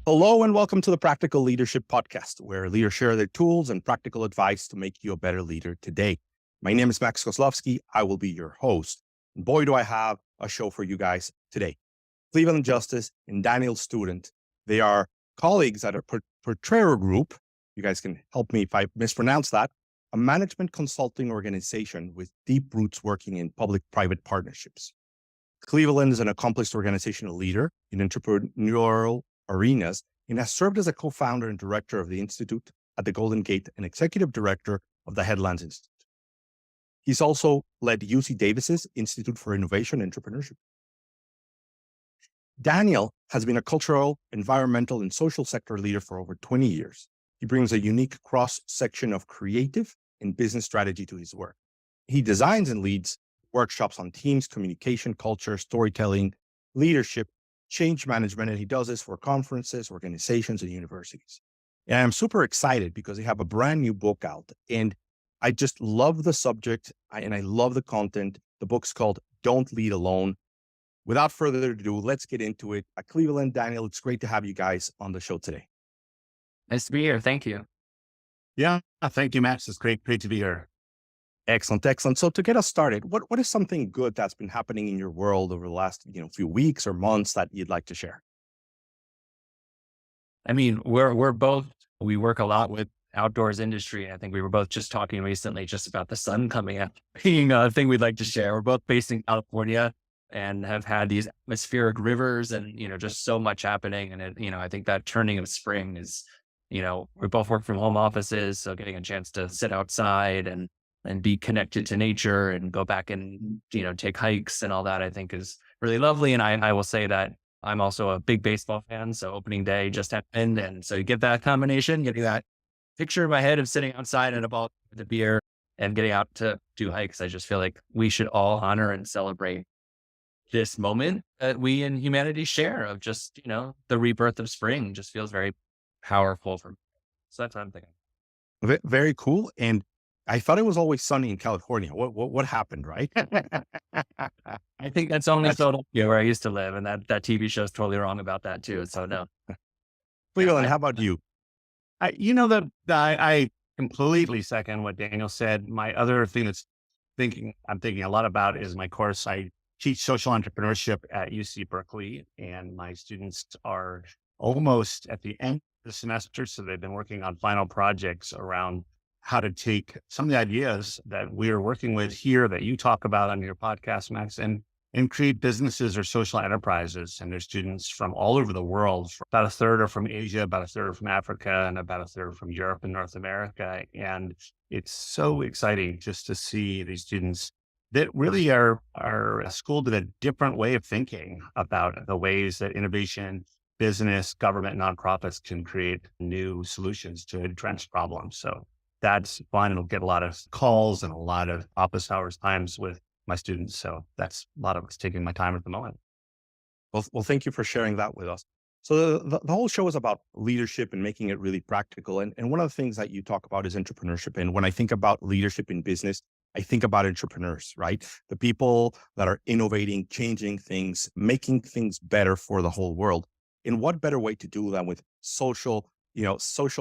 Hello and welcome to the Practical Leadership Podcast, where leaders share their tools and practical advice to make you a better leader today. My name is Max Kozlowski. I will be your host. And boy, do I have a show for you guys today. Cleveland Justis and Daniel Student, they are colleagues at a Portrayal Group. You guys can help me if I mispronounce that. A management consulting organization with deep roots working in public-private partnerships. Cleveland is an accomplished organizational leader in entrepreneurial arenas and has served as a co-founder and director of the Institute at the Golden Gate and executive director of the Headlands Institute. He's also led UC Davis's Institute for Innovation and Entrepreneurship. Daniel has been a cultural, environmental, and social sector leader for over 20 years. He brings a unique cross-section of creative and business strategy to his work. He designs and leads workshops on teams, communication, culture, storytelling, leadership, change management, and he does this for conferences, organizations, and universities. And I'm super excited because they have a brand new book out, and I just love the subject and I love the content. The book's called Don't Lead Alone. Without further ado, let's get into it. Cleveland, Daniel, it's great to have you guys on the show today. Nice to be here. Thank you. Yeah, thank you, Max. It's great to be here. Excellent. So to get us started, what is something good that's been happening in your world over the last few weeks or months that you'd like to share? I mean, we work a lot with outdoors industry. I think we were both just talking recently just about the sun coming up being a thing we'd like to share. We're both based in California and have had these atmospheric rivers and, just so much happening. And I think that turning of spring is, we both work from home offices. So getting a chance to sit outside and be connected to nature and go back and, take hikes and all that, I think is really lovely. And I will say that I'm also a big baseball fan. So opening day just happened. And so you get that combination, getting that picture in my head of sitting outside at a ball with a beer and getting out to do hikes. I just feel like we should all honor and celebrate this moment that we in humanity share of just, the rebirth of spring just feels very powerful for me. So that's what I'm thinking. Very cool. And I thought it was always sunny in California. What happened, right? I think that's only Philadelphia where I used to live, and that TV show is totally wrong about that too. So no. Cleveland, how about you? I completely second what Daniel said. My other thing I'm thinking a lot about is my course. I teach social entrepreneurship at UC Berkeley, and my students are almost at the end of the semester. So they've been working on final projects around how to take some of the ideas that we're working with here that you talk about on your podcast, Max, and create businesses or social enterprises. And there's students from all over the world. About a third are from Asia, about a third are from Africa, and about a third from Europe and North America. And it's so exciting just to see these students that really are schooled in a different way of thinking about the ways that innovation, business, government, nonprofits can create new solutions to entrenched problems. So that's fun. It'll get a lot of calls and a lot of office hours times with my students. So that's a lot of what's taking my time at the moment. Well, thank you for sharing that with us. So the whole show is about leadership and making it really practical. And one of the things that you talk about is entrepreneurship. And when I think about leadership in business, I think about entrepreneurs, right? The people that are innovating, changing things, making things better for the whole world. And what better way to do that with social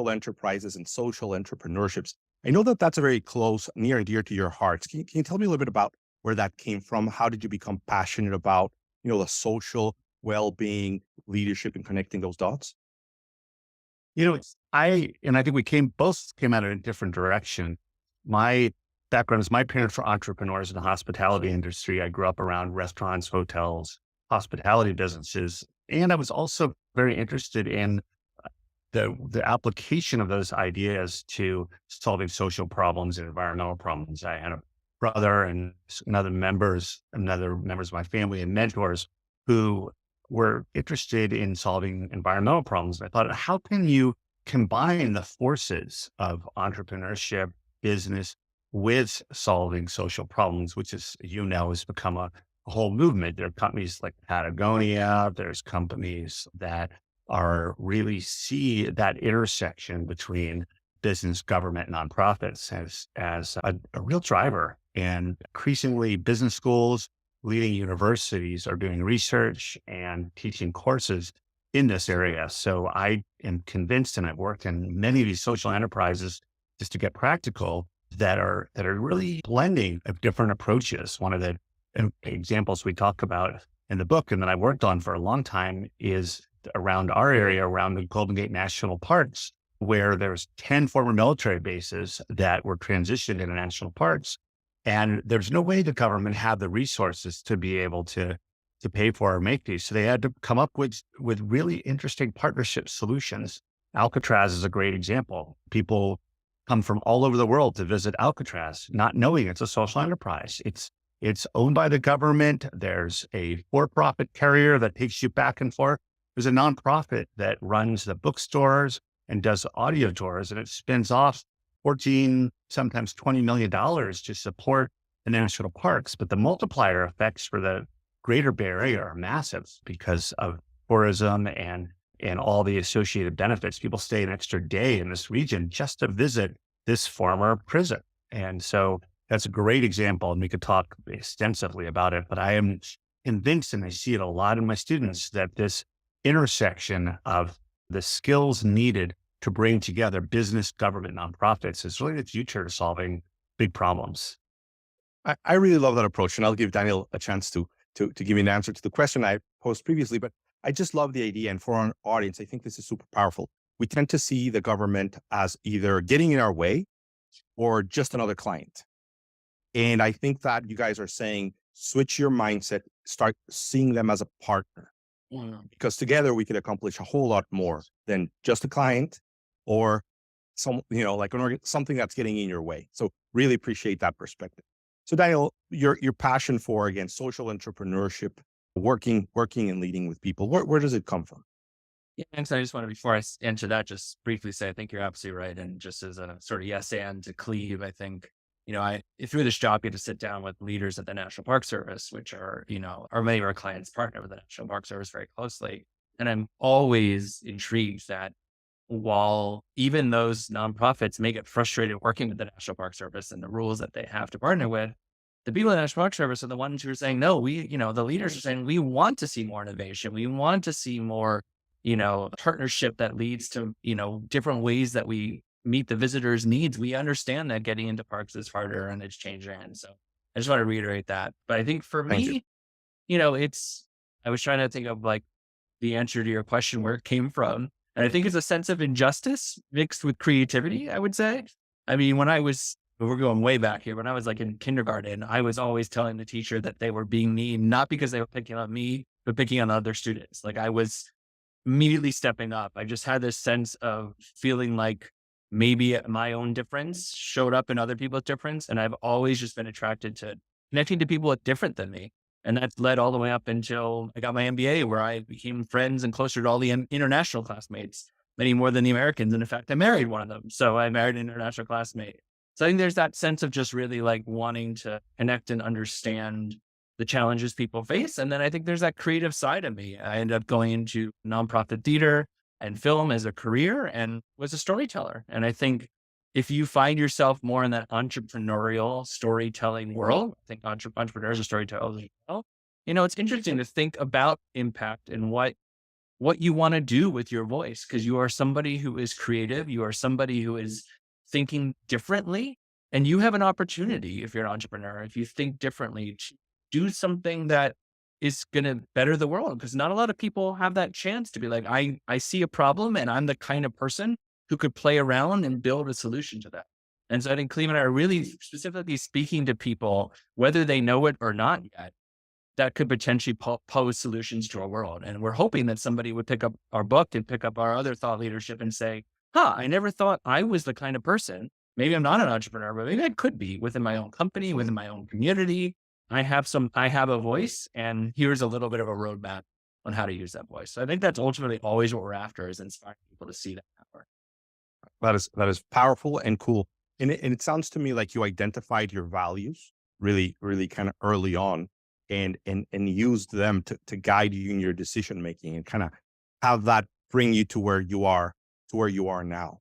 enterprises and social entrepreneurships? I know that that's a very close, near and dear to your hearts. Can you tell me a little bit about where that came from? How did you become passionate about, the social well-being, leadership, and connecting those dots? I think we both came at it in a different direction. My background is my parents were entrepreneurs in the hospitality industry. I grew up around restaurants, hotels, hospitality businesses, and I was also very interested in the application of those ideas to solving social problems and environmental problems. I had a brother and other members of my family and mentors who were interested in solving environmental problems. I thought, how can you combine the forces of entrepreneurship, business with solving social problems, which is, has become a whole movement. There are companies like Patagonia, there's companies that are really see that intersection between business, government, nonprofits as a real driver. And increasingly business schools, leading universities are doing research and teaching courses in this area. So I am convinced, and I've worked in many of these social enterprises just to get practical that are really blending of different approaches. One of the examples we talk about in the book and that I worked on for a long time is around our area, around the Golden Gate National Parks, where there's 10 former military bases that were transitioned into national parks. And there's no way the government had the resources to be able to pay for or make these. So they had to come up with really interesting partnership solutions. Alcatraz is a great example. People come from all over the world to visit Alcatraz, not knowing it's a social enterprise. It's owned by the government. There's a for-profit carrier that takes you back and forth. There's a nonprofit that runs the bookstores and does audio tours, and it spends off $14, sometimes $20 million to support the national parks. But the multiplier effects for the greater Bay Area are massive because of tourism and all the associated benefits. People stay an extra day in this region just to visit this former prison. And so that's a great example, and we could talk extensively about it, but I am convinced, and I see it a lot in my students, that this intersection of the skills needed to bring together business, government, nonprofits is really the future to solving big problems. I really love that approach, and I'll give Daniel a chance to give me an answer to the question I posed previously, but I just love the idea. And for our audience, I think this is super powerful. We tend to see the government as either getting in our way or just another client. And I think that you guys are saying, switch your mindset, start seeing them as a partner. Because together we could accomplish a whole lot more than just a client or something that's getting in your way. So really appreciate that perspective. So Daniel, your passion for, again, social entrepreneurship, working and leading with people, where does it come from? Yeah, and so I just want to, before I answer that, just briefly say, I think you're absolutely right. And just as a sort of yes and to Cleve, I think, through this job, you get to sit down with leaders at the National Park Service, which are many of our clients partner with the National Park Service very closely. And I'm always intrigued that while even those nonprofits may get frustrated working with the National Park Service and the rules that they have to partner with, the people at the National Park Service are the ones who are saying, no, the leaders are saying, we want to see more innovation. We want to see more, partnership that leads to, different ways that we meet the visitors' needs. We understand that getting into parks is harder and it's changing. And so I just want to reiterate that. But I think for me, I was trying to think of like the answer to your question, where it came from. And I think it's a sense of injustice mixed with creativity, I would say. I mean, we're going way back here. When I was like in kindergarten, I was always telling the teacher that they were being mean, not because they were picking on me, but picking on other students. Like I was immediately stepping up. I just had this sense of feeling like maybe my own difference showed up in other people's difference. And I've always just been attracted to connecting to people different than me. And that's led all the way up until I got my MBA, where I became friends and closer to all the international classmates, many more than the Americans. And in fact, I married one of them. So I married an international classmate. So I think there's that sense of just really like wanting to connect and understand the challenges people face. And then I think there's that creative side of me. I ended up going into nonprofit theater and film as a career and was a storyteller. And I think if you find yourself more in that entrepreneurial storytelling world, I think entrepreneurs are storytellers as well. It's interesting to think about impact and what you want to do with your voice, because you are somebody who is creative. You are somebody who is thinking differently, and you have an opportunity, if you're an entrepreneur, if you think differently, to do something that is going to better the world. Because not a lot of people have that chance to be like, I see a problem and I'm the kind of person who could play around and build a solution to that. And so I think Cleve and I are really specifically speaking to people, whether they know it or not yet, that could potentially pose solutions to our world. And we're hoping that somebody would pick up our book and pick up our other thought leadership and say, I never thought I was the kind of person. Maybe I'm not an entrepreneur, but maybe I could be within my own company, within my own community. I have a voice, and here's a little bit of a roadmap on how to use that voice. So I think that's ultimately always what we're after, is inspiring people to see that power. That is powerful and cool. And it sounds to me like you identified your values really, really kind of early on and used them to guide you in your decision making and kind of have that bring you to where you are now.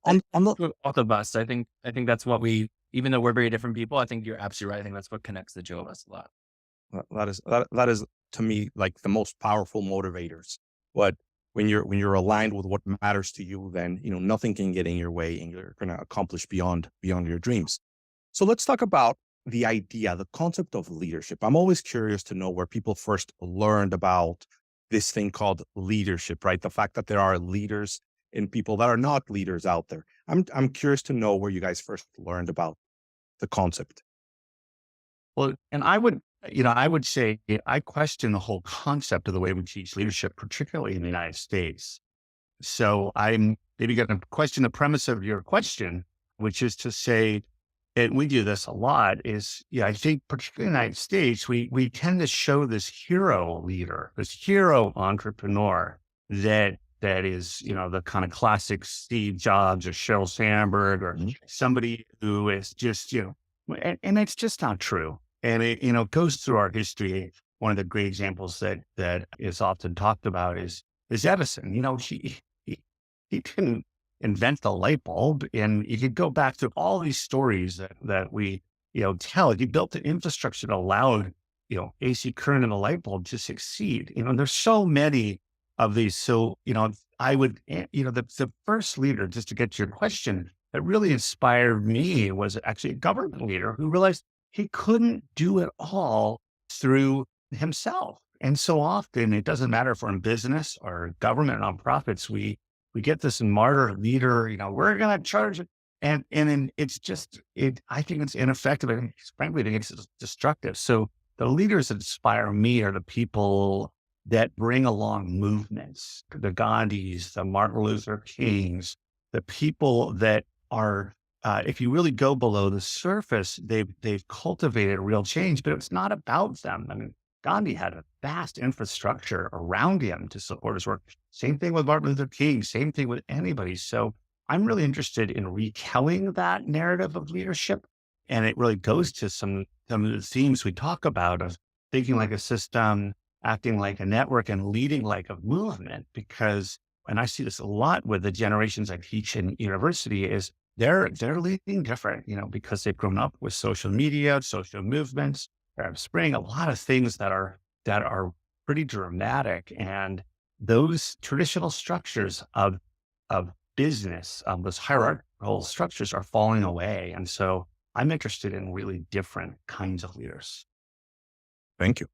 On the both of us, I think that's what even though we're very different people, I think you're absolutely right. I think that's what connects the two of us a lot. That is to me like the most powerful motivators But when you're aligned with what matters to you, then nothing can get in your way, and you're going to accomplish beyond your dreams. So let's talk about the concept of leadership. I'm always curious to know where people first learned about this thing called leadership, right? The fact that there are leaders and people that are not leaders out there. I'm curious to know where you guys first learned about the concept. Well, and I would say I question the whole concept of the way we teach leadership, particularly in the United States. So I'm maybe going to question the premise of your question, which is to say, and we do this a lot, is, I think particularly in the United States, we tend to show this hero leader, this hero entrepreneur that is, the kind of classic Steve Jobs or Sheryl Sandberg or somebody who is just, and it's just not true. And it, goes through our history. One of the great examples that is often talked about is Edison. He didn't invent the light bulb, and you could go back to all these stories that we tell. He built an infrastructure that allowed AC current in the light bulb to succeed. There's so many of these. So I would the first leader, just to get to your question, that really inspired me was actually a government leader who realized he couldn't do it all through himself. And so often, it doesn't matter if we're in business or government or nonprofits, we get this martyr leader, we're going to charge it. And then it's just, I think it's ineffective. And frankly, I think it's destructive. So the leaders that inspire me are the people that bring along movements, the Gandhis, the Martin Luther Kings, the people that are, if you really go below the surface, they've cultivated real change, but it's not about them. I mean, Gandhi had a vast infrastructure around him to support his work. Same thing with Martin Luther King, same thing with anybody. So I'm really interested in retelling that narrative of leadership. And it really goes to some of the themes we talk about of thinking like a system, acting like a network, and leading like a movement. Because, and I see this a lot with the generations I teach in university, is they're leading different, because they've grown up with social media, social movements. They're spraying a lot of things that are pretty dramatic, and those traditional structures of business, those hierarchical structures are falling away. And so I'm interested in really different kinds of leaders. Thank you.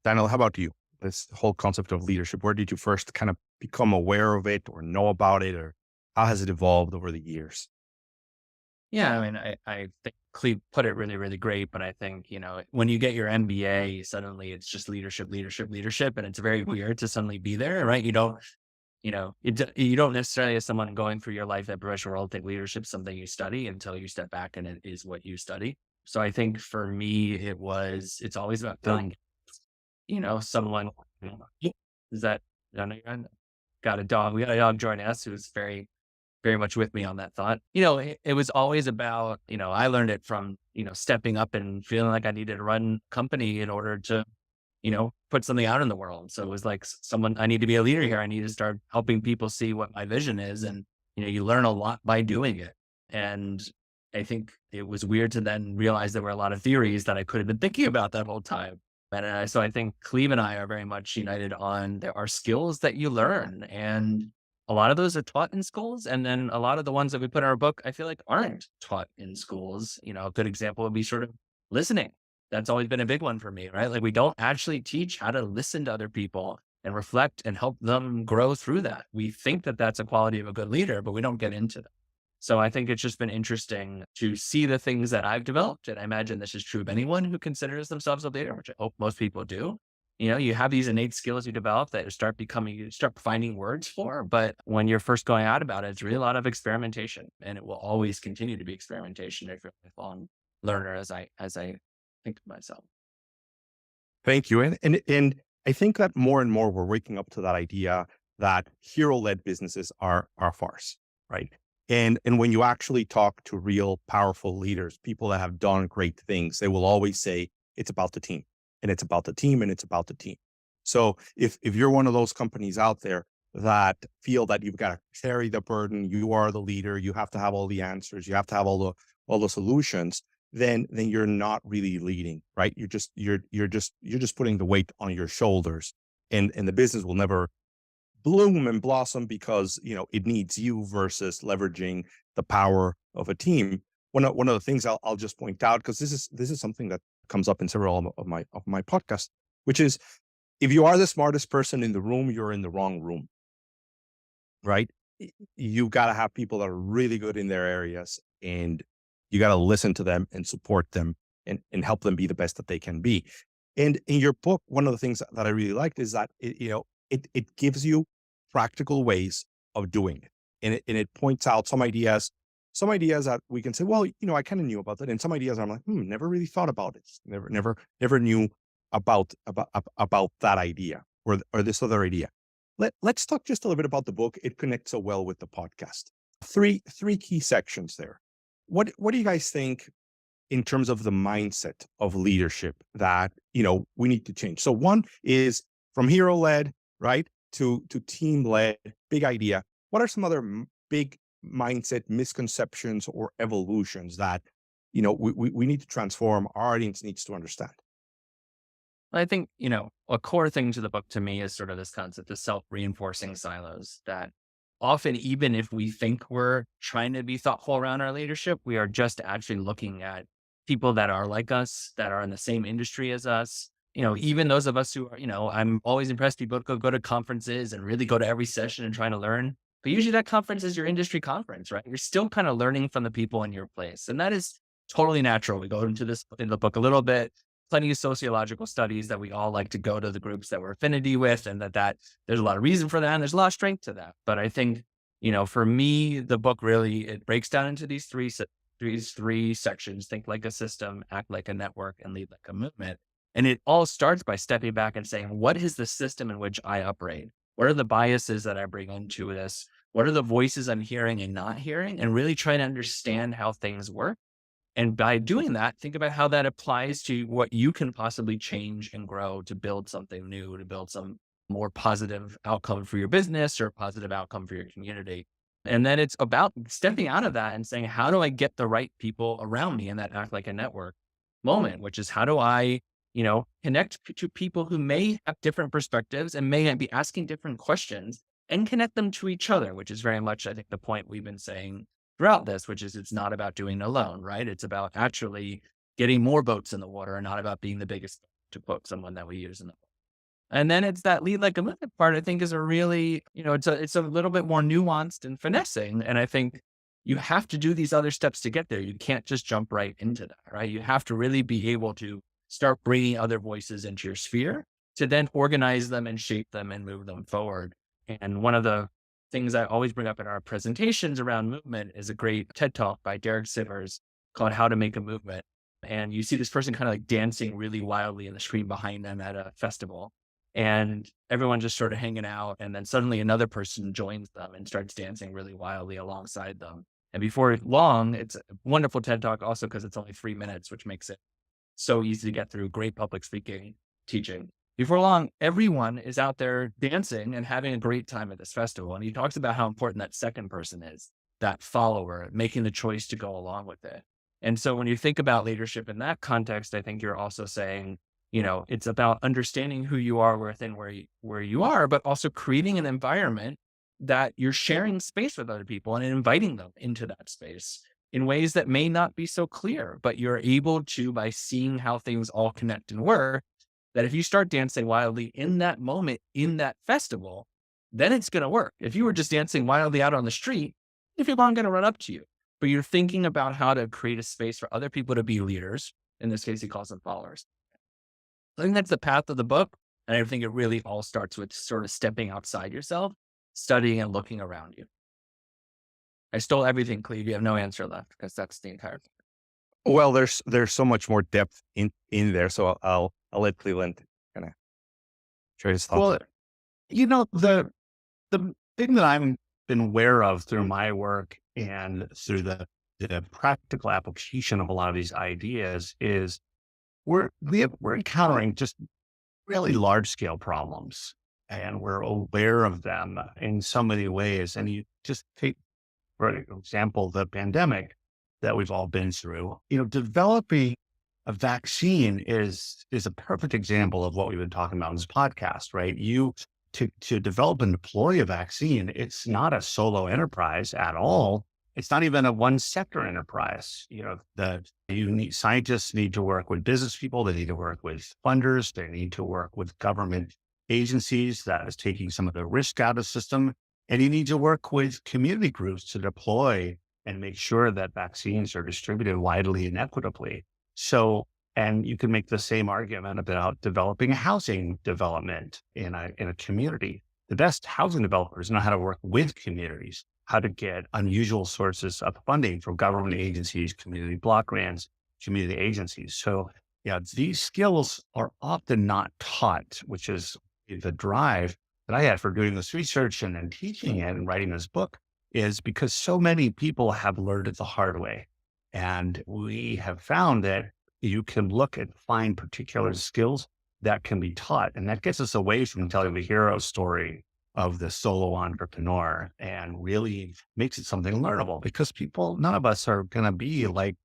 Daniel, how about you? This whole concept of leadership, where did you first kind of become aware of it or know about it, or how has it evolved over the years? Yeah, I mean, I think Cleve put it really, really great, but I think, when you get your MBA, suddenly it's just leadership, leadership, leadership. And it's very weird to suddenly be there, right? You don't necessarily, as someone going through your life at professional world, think leadership is something you study until you step back and it is what you study. So I think for me, it's always about feeling, someone, is that, got a dog. We got a dog join us who's very, very much with me on that thought. It was always about, I learned it from, stepping up and feeling like I needed to run company in order to, put something out in the world. So it was like I need to be a leader here. I need to start helping people see what my vision is. And, you learn a lot by doing it. And I think it was weird to then realize there were a lot of theories that I could have been thinking about that whole time. And so I think Cleve and I are very much united on there are skills that you learn, and a lot of those are taught in schools. And then a lot of the ones that we put in our book, I feel like aren't taught in schools. A good example would be sort of listening. That's always been a big one for me, right? Like we don't actually teach how to listen to other people and reflect and help them grow through that. We think that that's a quality of a good leader, but we don't get into that. So I think it's just been interesting to see the things that I've developed. And I imagine this is true of anyone who considers themselves a leader, which I hope most people do. You have these innate skills you develop that you start finding words for. But when you're first going out about it, it's really a lot of experimentation, and it will always continue to be experimentation if you're a lifelong learner, as I think to myself. Thank you. And I think that more and more we're waking up to that idea that hero-led businesses are a farce, right? And when you actually talk to real powerful leaders, people that have done great things, they will always say it's about the team, and it's about the team, and it's about the team. So if you're one of those companies out there that feel that you've got to carry the burden, you are the leader, you have to have all the answers, you have to have all the solutions, then you're not really leading, right? You're just putting the weight on your shoulders. and the business will never bloom and blossom because, you know, it needs you versus leveraging the power of a team. One of the things I'll just point out, because this is something that comes up in several of my podcasts, which is, if you are the smartest person in the room, you're in the wrong room, right? You got to have people that are really good in their areas, and you got to listen to them and support them and help them be the best that they can be. And in your book, one of the things that I really liked is that it gives you practical ways of doing it. And it points out some ideas that we can say, well, you know, I kind of knew about that. And some ideas I'm like, never really thought about it. Never knew about that idea or this other idea. Let's talk just a little bit about the book. It connects so well with the podcast. Three key sections there. What do you guys think in terms of the mindset of leadership that, you know, we need to change? So one is from hero led, right, to team led, big idea. What are some other big mindset misconceptions or evolutions that, you know, we need to transform, our audience needs to understand? I think, you know, a core thing to the book to me is sort of this concept of self-reinforcing silos, that often, even if we think we're trying to be thoughtful around our leadership, we are just actually looking at people that are like us, that are in the same industry as us. You know, even those of us who are, you know, I'm always impressed people go to conferences and really go to every session and trying to learn. But usually that conference is your industry conference, right? You're still kind of learning from the people in your place. And that is totally natural. We go into this in the book a little bit. Plenty of sociological studies that we all like to go to the groups that we're affinity with, and that there's a lot of reason for that, and there's a lot of strength to that. But I think, you know, for me, the book really, it breaks down into these three sections: think like a system, act like a network, and lead like a movement. And it all starts by stepping back and saying, what is the system in which I operate? What are the biases that I bring into this? What are the voices I'm hearing and not hearing? And really trying to understand how things work. And by doing that, think about how that applies to what you can possibly change and grow to build something new, to build some more positive outcome for your business or positive outcome for your community. And then it's about stepping out of that and saying, how do I get the right people around me in that act like a network moment, which is how do I, you know, connect to people who may have different perspectives and may be asking different questions, and connect them to each other, which is very much, I think, the point we've been saying throughout this, which is it's not about doing it alone, right? It's about actually getting more boats in the water and not about being the biggest, to quote someone that we use in the book. And then it's that lead like a movement part, I think, is a really, you know, it's a little bit more nuanced and finessing. And I think you have to do these other steps to get there. You can't just jump right into that, right? You have to really be able to start bringing other voices into your sphere to then organize them and shape them and move them forward. And one of the things I always bring up in our presentations around movement is a great TED talk by Derek Sivers called How to Make a Movement. And you see this person kind of like dancing really wildly in the screen behind them at a festival, and everyone just sort of hanging out. And then suddenly another person joins them and starts dancing really wildly alongside them. And before long, it's a wonderful TED talk also because it's only 3 minutes, which makes it so easy to get through. Great public speaking, teaching. Before long, everyone is out there dancing and having a great time at this festival. And he talks about how important that second person is, that follower, making the choice to go along with it. And so when you think about leadership in that context, I think you're also saying, you know, it's about understanding who you are within where you are, but also creating an environment that you're sharing space with other people and inviting them into that space in ways that may not be so clear, but you're able to, by seeing how things all connect and work, that if you start dancing wildly in that moment, in that festival, then it's going to work. If you were just dancing wildly out on the street, people aren't going to run up to you, but you're thinking about how to create a space for other people to be leaders. In this case, he calls them followers. I think that's the path of the book. And I think it really all starts with sort of stepping outside yourself, studying and looking around you. I stole everything, Cleve. You have no answer left because that's the entire thing. Well, there's so much more depth in there. So I'll let Cleveland kind of share his thoughts. Well, you know, the thing that I've been aware of through my work and through the practical application of a lot of these ideas is we're encountering just really large scale problems, and we're aware of them in so many ways. And you just take, for example, the pandemic that we've all been through, you know, developing a vaccine is a perfect example of what we've been talking about in this podcast, right? To develop and deploy a vaccine, it's not a solo enterprise at all. It's not even a one sector enterprise. Scientists need to work with business people. They need to work with funders. They need to work with government agencies that is taking some of the risk out of the system. And you need to work with community groups to deploy and make sure that vaccines are distributed widely and equitably. So, and you can make the same argument about developing a housing development in a community. The best housing developers know how to work with communities, how to get unusual sources of funding from government agencies, community block grants, community agencies. So yeah, these skills are often not taught, which is the drive that I had for doing this research and then teaching it and writing this book, is because so many people have learned it the hard way. And we have found that you can look and find particular skills that can be taught. And that gets us away from telling the hero story of the solo entrepreneur and really makes it something learnable, because none of us are going to be like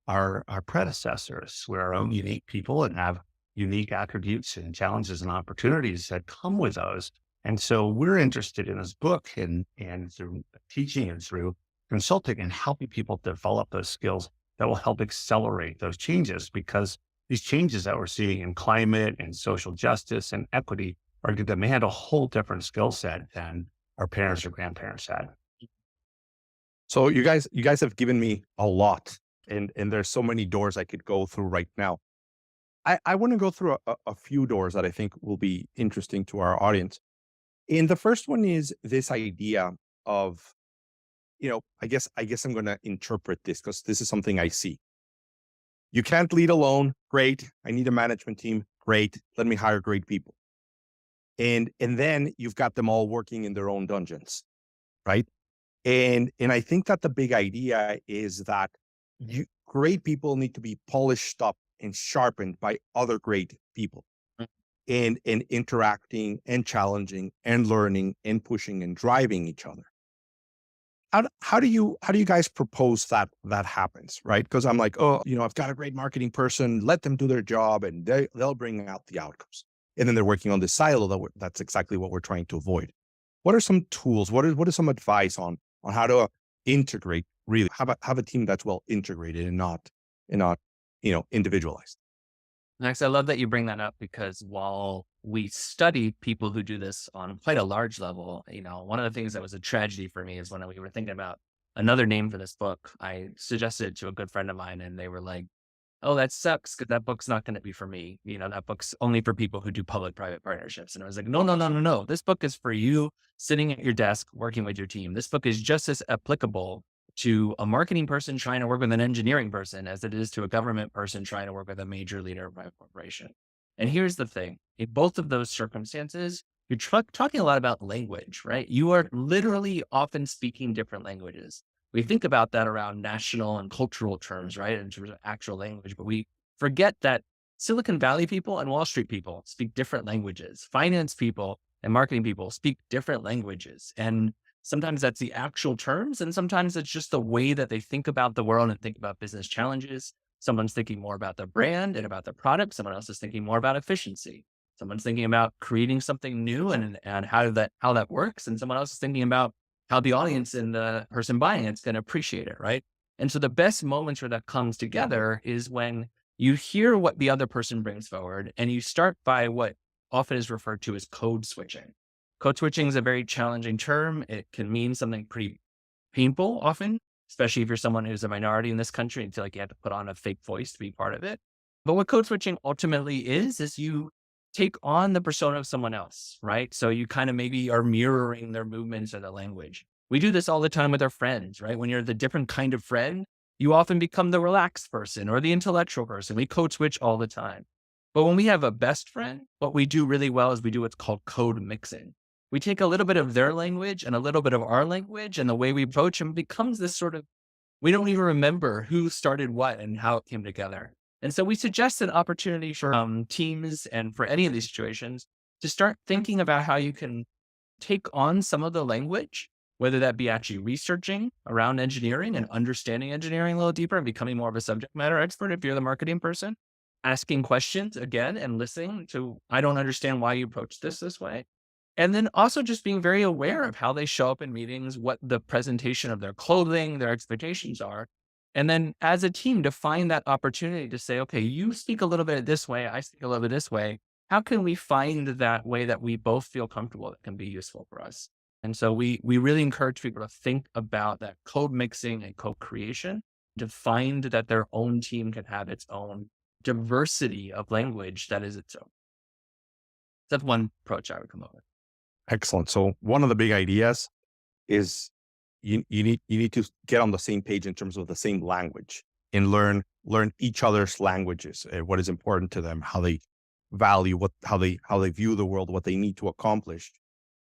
our predecessors. We're our own unique people and have unique attributes and challenges and opportunities that come with those. And so we're interested in this book and through teaching and through consulting and helping people develop those skills that will help accelerate those changes, because these changes that we're seeing in climate and social justice and equity are going to demand a whole different skill set than our parents or grandparents had. So you guys have given me a lot, and there's so many doors I could go through right now. I want to go through a few doors that I think will be interesting to our audience. And the first one is this idea of, I guess I'm going to interpret this because this is something I see. You can't lead alone. Great. I need a management team. Great. Let me hire great people. And then you've got them all working in their own dungeons, right? And I think that the big idea is that great people need to be polished up and sharpened by other great people, and interacting and challenging and learning and pushing and driving each other. How do you guys propose that happens, right? Because I'm like, I've got a great marketing person, let them do their job and they'll bring out the outcomes. And then they're working on this silo that's exactly what we're trying to avoid. What are some tools? What is some advice on how to integrate, really have a team that's well integrated and not individualized? Next, I love that you bring that up, because while we study people who do this on quite a large level, one of the things that was a tragedy for me is when we were thinking about another name for this book, I suggested it to a good friend of mine and they were like, oh, that sucks because that book's not going to be for me. That book's only for people who do public-private partnerships. And I was like, no. This book is for you sitting at your desk, working with your team. This book is just as applicable to a marketing person trying to work with an engineering person as it is to a government person trying to work with a major leader of a private corporation. And here's the thing. In both of those circumstances, you're talking a lot about language, right? You are literally often speaking different languages. We think about that around national and cultural terms, right? In terms of actual language, but we forget that Silicon Valley people and Wall Street people speak different languages. Finance people and marketing people speak different languages. And sometimes that's the actual terms, and sometimes it's just the way that they think about the world and think about business challenges. Someone's thinking more about the brand and about the product. Someone else is thinking more about efficiency. Someone's thinking about creating something new and how that works. And someone else is thinking about how the audience and the person buying it's going to appreciate it, right? And so the best moments where that comes together is when you hear what the other person brings forward and you start by what often is referred to as code switching. Code switching is a very challenging term. It can mean something pretty painful often, especially if you're someone who's a minority in this country and feel like you have to put on a fake voice to be part of it. But what code switching ultimately is you take on the persona of someone else, right? So you kind of maybe are mirroring their movements or their language. We do this all the time with our friends, right? When you're the different kind of friend, you often become the relaxed person or the intellectual person. We code switch all the time. But when we have a best friend, what we do really well is we do what's called code mixing. We take a little bit of their language and a little bit of our language, and the way we approach them becomes this sort of, we don't even remember who started what and how it came together. And so we suggest an opportunity for teams and for any of these situations to start thinking about how you can take on some of the language, whether that be actually researching around engineering and understanding engineering a little deeper and becoming more of a subject matter expert if you're the marketing person, asking questions again and listening to, I don't understand why you approach this way. And then also just being very aware of how they show up in meetings, what the presentation of their clothing, their expectations are. And then as a team to find that opportunity to say, okay, you speak a little bit this way, I speak a little bit this way. How can we find that way that we both feel comfortable that can be useful for us? And so we really encourage people to think about that code mixing and co-creation to find that their own team can have its own diversity of language that is its own. That's one approach I would come up with. Excellent. So one of the big ideas is you need to get on the same page in terms of the same language and learn each other's languages, what is important to them, how they value, how they view the world, what they need to accomplish.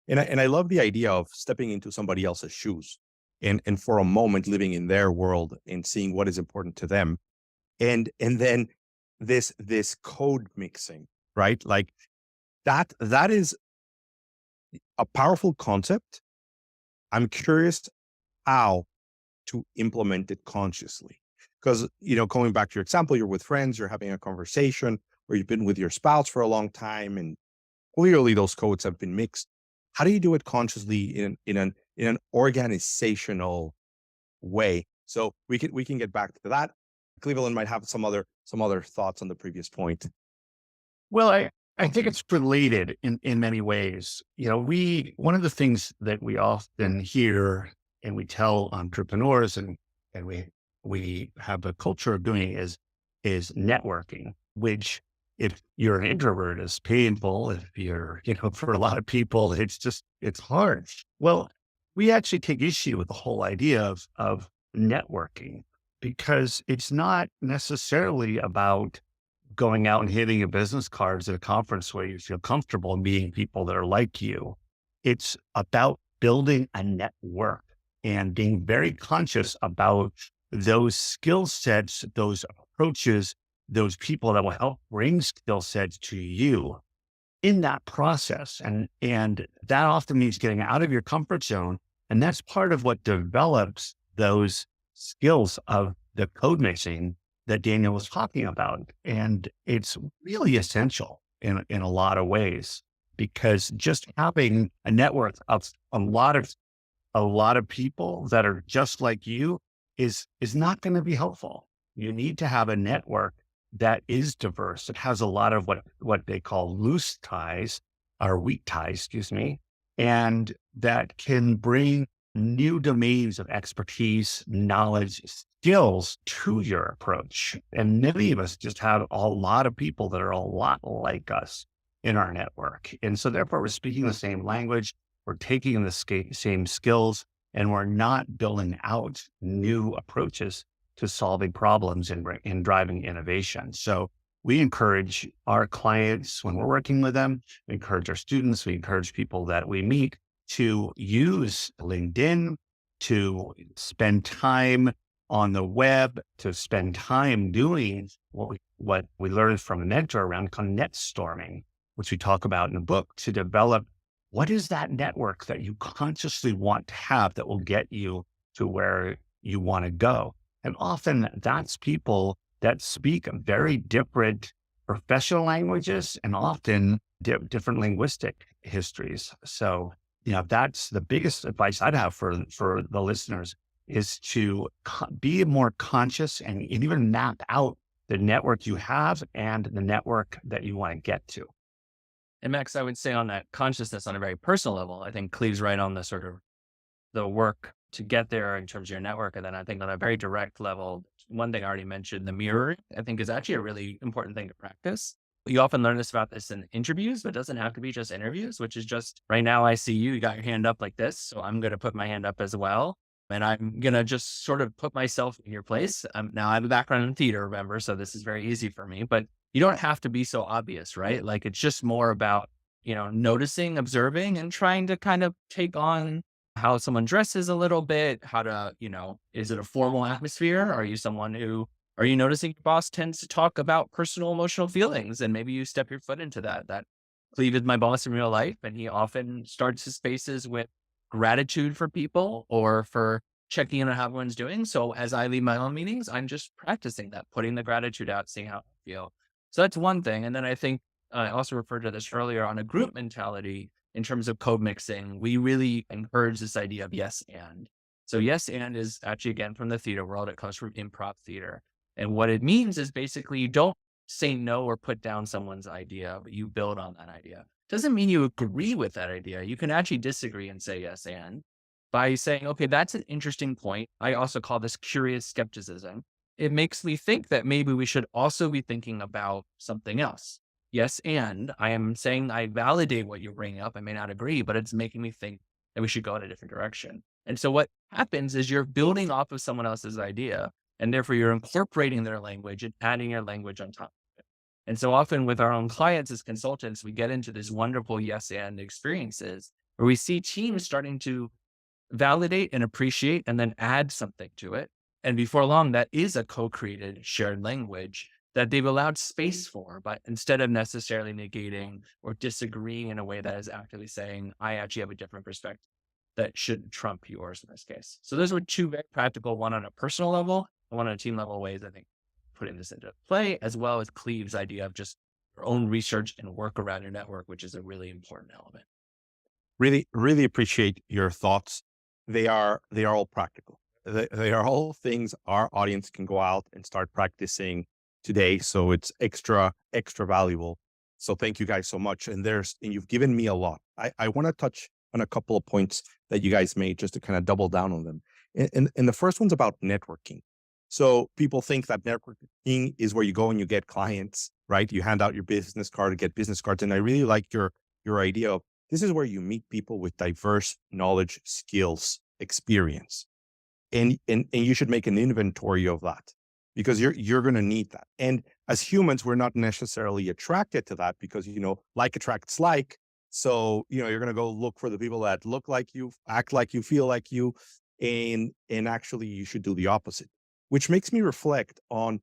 And I love the idea of stepping into somebody else's shoes and for a moment living in their world and seeing what is important to them. And then this code mixing, right? Like that is a powerful concept. I'm curious how to implement it consciously. Because, going back to your example, you're with friends, you're having a conversation, or you've been with your spouse for a long time, and clearly those codes have been mixed. How do you do it consciously in an organizational way? So we can get back to that. Cleveland might have some other thoughts on the previous point. Well, I think it's related in many ways. One of the things that we often hear and we tell entrepreneurs and we have a culture of doing is networking, which if you're an introvert is painful. If you're, for a lot of people, it's hard. Well, we actually take issue with the whole idea of networking because it's not necessarily about going out and hitting your business cards at a conference where you feel comfortable meeting people that are like you. It's about building a network and being very conscious about those skill sets, those approaches, those people that will help bring skill sets to you in that process. And that often means getting out of your comfort zone. And that's part of what develops those skills of the code mixing that Daniel was talking about. And it's really essential in a lot of ways, because just having a network of a lot of people that are just like you is not going to be helpful. You need to have a network that is diverse. It has a lot of what they call loose ties or weak ties, excuse me, and that can bring new domains of expertise, knowledge, skills to your approach. And many of us just have a lot of people that are a lot like us in our network. And so therefore we're speaking the same language, we're taking the same skills, and we're not building out new approaches to solving problems and driving innovation. So we encourage our clients when we're working with them, we encourage our students, we encourage people that we meet to use LinkedIn, to spend time on the web, to spend time doing what we learned from a mentor around net storming, which we talk about in the book, to develop what is that network that you consciously want to have that will get you to where you want to go. And often that's people that speak very different professional languages and often different linguistic histories. So, that's the biggest advice I'd have for the listeners is to be more conscious and even map out the network you have and the network that you want to get to. And Max, I would say on that consciousness on a very personal level, I think Cleve's right on the sort of the work to get there in terms of your network. And then I think on a very direct level, one thing I already mentioned, the mirror, I think is actually a really important thing to practice. You often learn about this in interviews, but it doesn't have to be just interviews, which is just right now I see you got your hand up like this. So I'm going to put my hand up as well. And I'm going to just sort of put myself in your place. Now I have a background in theater, remember? So this is very easy for me, but you don't have to be so obvious, right? Like it's just more about, noticing, observing, and trying to kind of take on how someone dresses a little bit, how to, is it a formal atmosphere? Are you noticing your boss tends to talk about personal emotional feelings and maybe you step your foot into that? That Cleve is my boss in real life and he often starts his spaces with gratitude for people or for checking in on how everyone's doing. So as I lead my own meetings, I'm just practicing that, putting the gratitude out, seeing how I feel. So that's one thing. And then I think I also referred to this earlier on a group mentality in terms of code mixing. We really encourage this idea of yes and. So yes and is actually, again, from the theater world. It comes from improv theater. And what it means is basically you don't say no or put down someone's idea, but you build on that idea. Doesn't mean you agree with that idea. You can actually disagree and say yes and by saying, okay, that's an interesting point. I also call this curious skepticism. It makes me think that maybe we should also be thinking about something else. Yes, and I am saying I validate what you're bringing up. I may not agree, but it's making me think that we should go in a different direction. And so what happens is you're building off of someone else's idea, and therefore you're incorporating their language and adding your language on top of it. And so often with our own clients as consultants, we get into this wonderful yes and experiences where we see teams starting to validate and appreciate and then add something to it. And before long, that is a co-created shared language that they've allowed space for, but instead of necessarily negating or disagreeing in a way that is actively saying, I actually have a different perspective that should trump yours in this case. So those were two very practical, one on a personal level and one on a team level ways, I think, putting this into play, as well as Cleve's idea of just your own research and work around your network, which is a really important element. Really, really appreciate your thoughts. They are all practical. They are all things our audience can go out and start practicing today. So it's extra valuable. So thank you guys so much. And you've given me a lot. I want to touch on a couple of points that you guys made just to kind of double down on them. And the first one's about networking. So people think that networking is where you go and you get clients, right? You hand out your business card to get business cards. And I really like your idea of this is where you meet people with diverse knowledge, skills, experience. And you should make an inventory of that because you're going to need that. And as humans, we're not necessarily attracted to that because, like attracts like. So, you're going to go look for the people that look like you, act like you, feel like you, and actually you should do the opposite, which makes me reflect on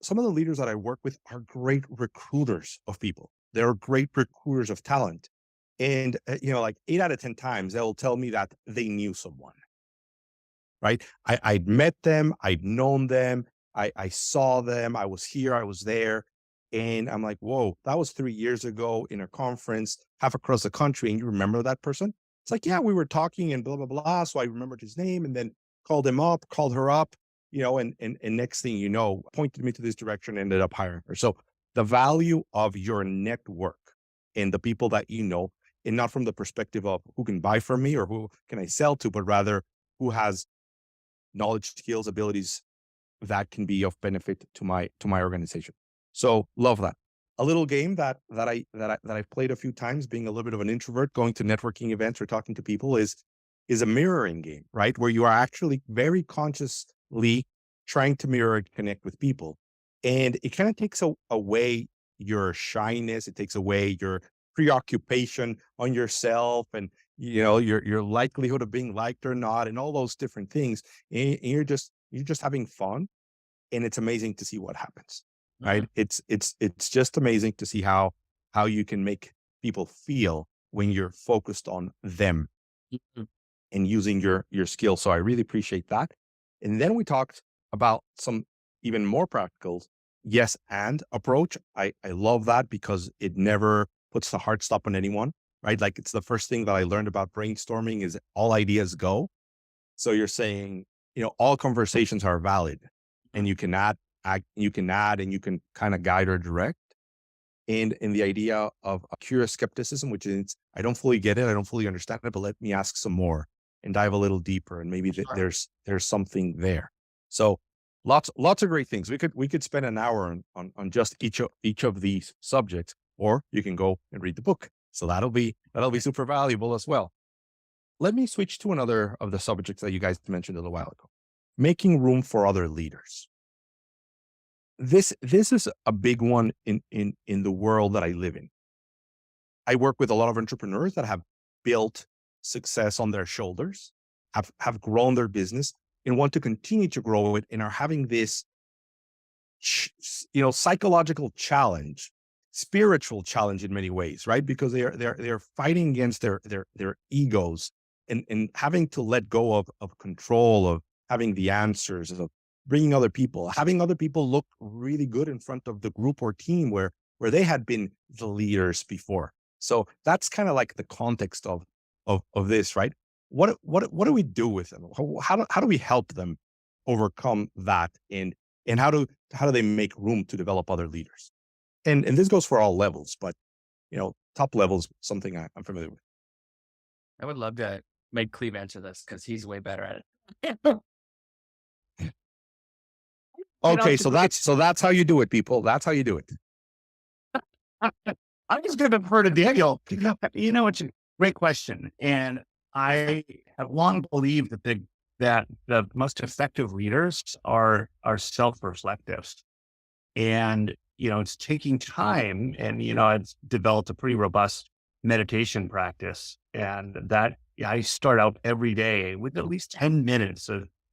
some of the leaders that I work with are great recruiters of people. They're great recruiters of talent. And, like 8 out of 10 times, they'll tell me that they knew someone, right? I'd met them, I'd known them, I saw them, I was here, I was there. And I'm like, whoa, that was 3 years ago in a conference half across the country. And you remember that person? It's like, yeah, we were talking and blah, blah, blah. So I remembered his name and then called her up, and next thing you know, pointed me to this direction, ended up hiring her. So the value of your network and the people that you know, and not from the perspective of who can buy from me or who can I sell to, but rather who has knowledge, skills, abilities that can be of benefit to my organization. So love that. A little game that I've played a few times, being a little bit of an introvert, going to networking events or talking to people is a mirroring game, right? Where you are actually very consciously trying to mirror and connect with people. And it kind of takes away your shyness. It takes away your preoccupation on yourself and, your likelihood of being liked or not, and all those different things. And you're just having fun. And it's amazing to see what happens, right? It's just amazing to see how you can make people feel when you're focused on them and using your skills. So I really appreciate that. And then we talked about some even more practical yes and approach. I love that because it never puts the hard stop on anyone, right? Like it's the first thing that I learned about brainstorming is all ideas go. So you're saying, all conversations are valid and you can add and you can kind of guide or direct. And the idea of a curious skepticism, which is, I don't fully get it, I don't fully understand it, but let me ask some more and dive a little deeper. And maybe there's something there. So lots of great things. We could spend an hour on just each of these subjects, or you can go and read the book. So that'll be super valuable as well. Let me switch to another of the subjects that you guys mentioned a little while ago. Making room for other leaders. This is a big one in the world that I live in. I work with a lot of entrepreneurs that have built success on their shoulders, have grown their business and want to continue to grow it, and are having this, psychological challenge, spiritual challenge in many ways, right? Because they're fighting against their egos and having to let go of control, of having the answers, of bringing other people, having other people look really good in front of the group or team where they had been the leaders before. So that's kind of like the context of this, right? What do we do with them? How do we help them overcome that, and how do they make room to develop other leaders? And this goes for all levels, but top levels, something I'm familiar with. I would love to make Cleve answer this because he's way better at it. Okay, so that's how you do it, people. That's how you do it. I'm just going to defer to Daniel. It's a great question. And I have long believed that the most effective leaders are self-reflective. And, it's taking time, and, I've developed a pretty robust meditation practice, and that I start out every day with at least 10 minutes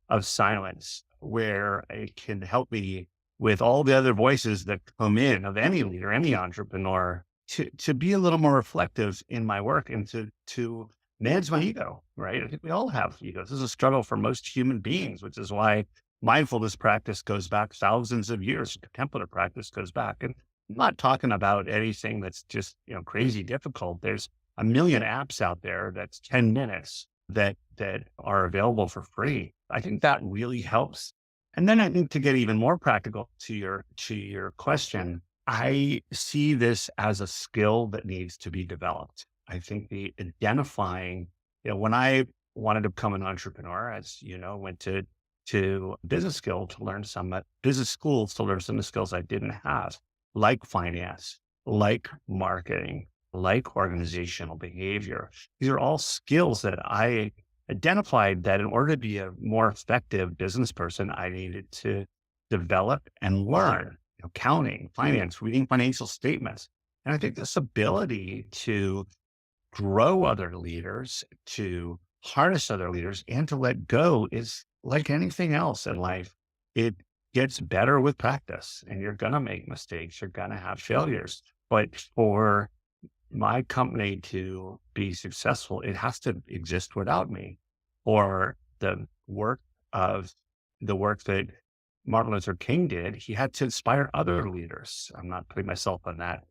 of silence, where it can help me with all the other voices that come in of any leader, any entrepreneur, to be a little more reflective in my work, and to manage my ego, right? I think we all have egos. This is a struggle for most human beings, which is why mindfulness practice goes back thousands of years. Contemplative practice goes back. And I'm not talking about anything that's just, crazy difficult. There's a million apps out there that's 10 minutes that are available for free. I think that really helps. And then I think, to get even more practical to your question, I see this as a skill that needs to be developed. I think the identifying, when I wanted to become an entrepreneur, as went to business schools to learn some of the skills I didn't have, like finance, like marketing, like organizational behavior. These are all skills that I identified that in order to be a more effective business person, I needed to develop and learn. Accounting, finance, reading financial statements. And I think this ability to grow other leaders, to harness other leaders, and to let go is like anything else in life. It gets better with practice, and you're going to make mistakes. You're going to have failures. But for my company to be successful, it has to exist without me. Or the work that Martin Luther King did, he had to inspire other leaders. I'm not putting myself on that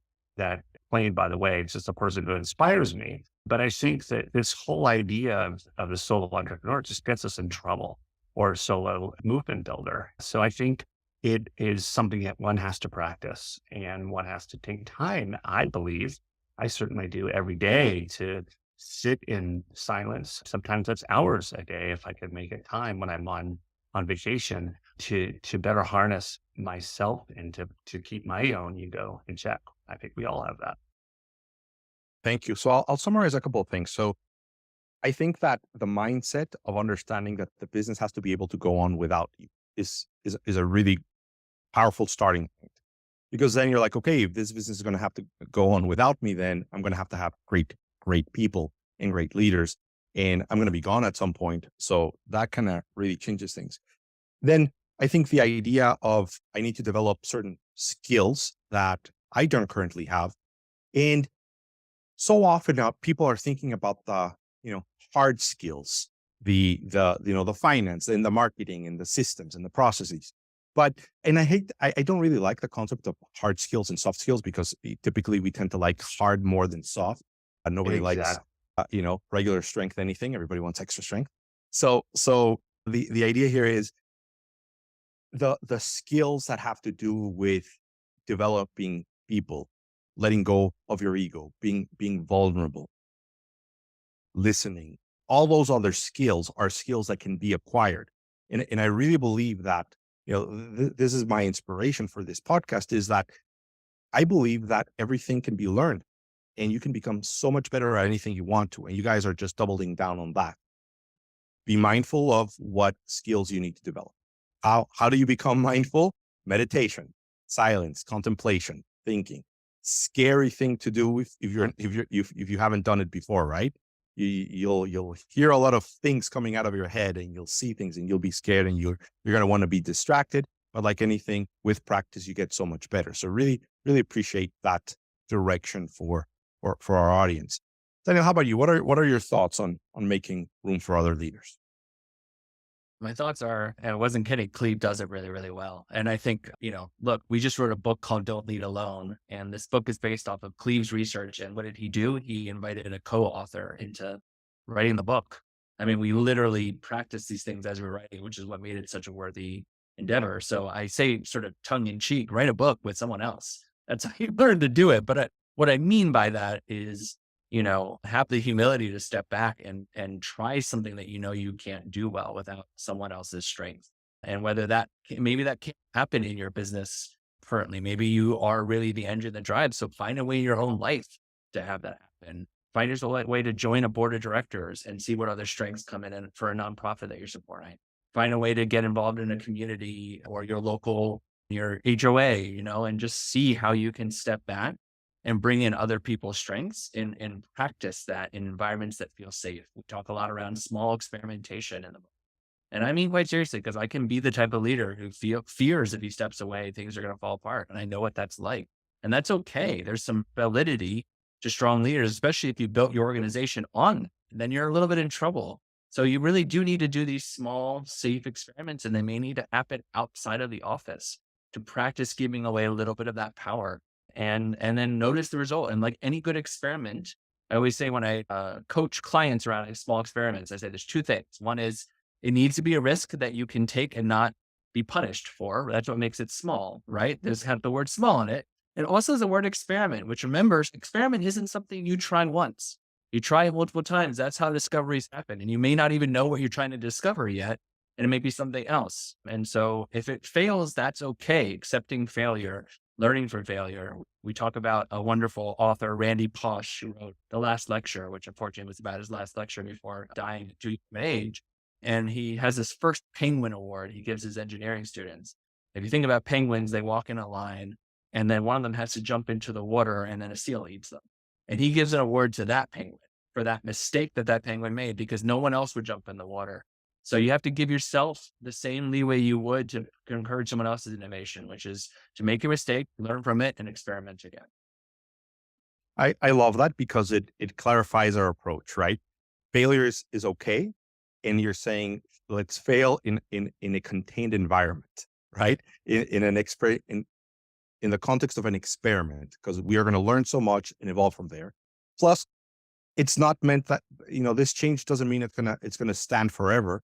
plane, by the way. It's just a person who inspires me. But I think that this whole idea of the solo entrepreneur just gets us in trouble, or solo movement builder. So I think it is something that one has to practice, and one has to take time. I believe, I certainly do every day, to sit in silence. Sometimes that's hours a day, if I could make it time when I'm on vacation, to better harness myself and to keep my own ego in check. I think we all have that. Thank you. So I'll summarize a couple of things. So I think that the mindset of understanding that the business has to be able to go on without you is a really powerful starting point. Because then you're like, okay, if this business is going to have to go on without me, then I'm going to have great people and great leaders, and I'm going to be gone at some point. So that kind of really changes things. Then I think the idea of I need to develop certain skills that I don't currently have. And so often people are thinking about the, hard skills, the finance and the marketing and the systems and the processes. And I don't really like the concept of hard skills and soft skills, because typically we tend to like hard more than soft. Nobody likes, regular strength anything. Everybody wants extra strength. So the idea here is the skills that have to do with developing people, letting go of your ego, being vulnerable, listening. All those other skills are skills that can be acquired. And I really believe that, this is my inspiration for this podcast, is that I believe that everything can be learned, and you can become so much better at anything you want to. And you guys are just doubling down on that. Be mindful of what skills you need to develop. How do you become mindful? Meditation, silence, contemplation, thinking. Scary thing to do if you haven't done it before, right? You'll hear a lot of things coming out of your head, and you'll see things, and you'll be scared, and you're going to want to be distracted. But like anything, with practice, you get so much better. So really, really appreciate that direction for our audience. Daniel, how about you? What are your thoughts on making room for other leaders? My thoughts are, and I wasn't kidding, Cleve does it really, really well. And I think, look, we just wrote a book called Don't Lead Alone. And this book is based off of Cleve's research. And what did he do? He invited a co-author into writing the book. I mean, we literally practiced these things as we were writing, which is what made it such a worthy endeavor. So I say sort of tongue in cheek, write a book with someone else. That's how you learn to do it. But what I mean by that is, have the humility to step back and try something that you can't do well without someone else's strength. And whether maybe that can't happen in your business currently, maybe you are really the engine that drives. So find a way in your own life to have that happen. Find a way to join a board of directors and see what other strengths come in for a nonprofit that you're supporting. Find a way to get involved in a community or your HOA, and just see how you can step back and bring in other people's strengths and practice that in environments that feel safe. We talk a lot around small experimentation in the book. And I mean quite seriously, because I can be the type of leader who fears if he steps away, things are going to fall apart. And I know what that's like. And that's okay. There's some validity to strong leaders, especially if you built your organization on, then you're a little bit in trouble. So you really do need to do these small, safe experiments, and they may need to happen outside of the office to practice giving away a little bit of that power. And then notice the result. And like any good experiment, I always say when I coach clients around small experiments, I say there's two things. One is it needs to be a risk that you can take and not be punished for. That's what makes it small, right? There's kind of the word small in it. And also the word experiment, which remembers experiment isn't something you try once. You try it multiple times. That's how discoveries happen. And you may not even know what you're trying to discover yet. And it may be something else. And so if it fails, that's okay. Accepting failure, learning from failure. We talk about a wonderful author, Randy Pausch, who wrote The Last Lecture, which unfortunately was about his last lecture before dying at too young an age. And he has this first penguin award he gives his engineering students. If you think about penguins, they walk in a line and then one of them has to jump into the water and then a seal eats them. And he gives an award to that penguin for that mistake that penguin made because no one else would jump in the water. So you have to give yourself the same leeway you would to encourage someone else's innovation, which is to make a mistake, learn from it, and experiment again. I love that because it clarifies our approach, right? Failure is okay. And you're saying, let's fail in a contained environment, right? In the context of an experiment, because we are going to learn so much and evolve from there. Plus, it's not meant that, this change doesn't mean it's gonna stand forever.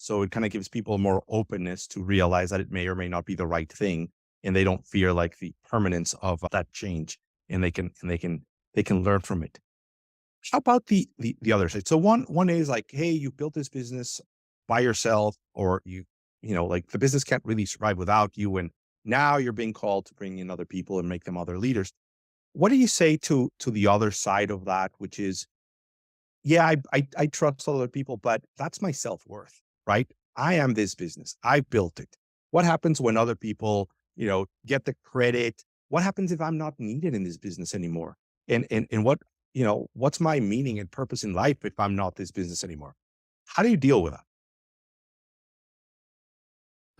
So it kind of gives people more openness to realize that it may or may not be the right thing, and they don't fear like the permanence of that change, and they can learn from it. How about the other side? So one is like, hey, you built this business by yourself, or like the business can't really survive without you, and now you're being called to bring in other people and make them other leaders. What do you say to the other side of that, which is, yeah, I trust other people, but that's my self-worth, right? I am this business. I built it. What happens when other people, get the credit? What happens if I'm not needed in this business anymore? And what's my meaning and purpose in life if I'm not this business anymore? How do you deal with that?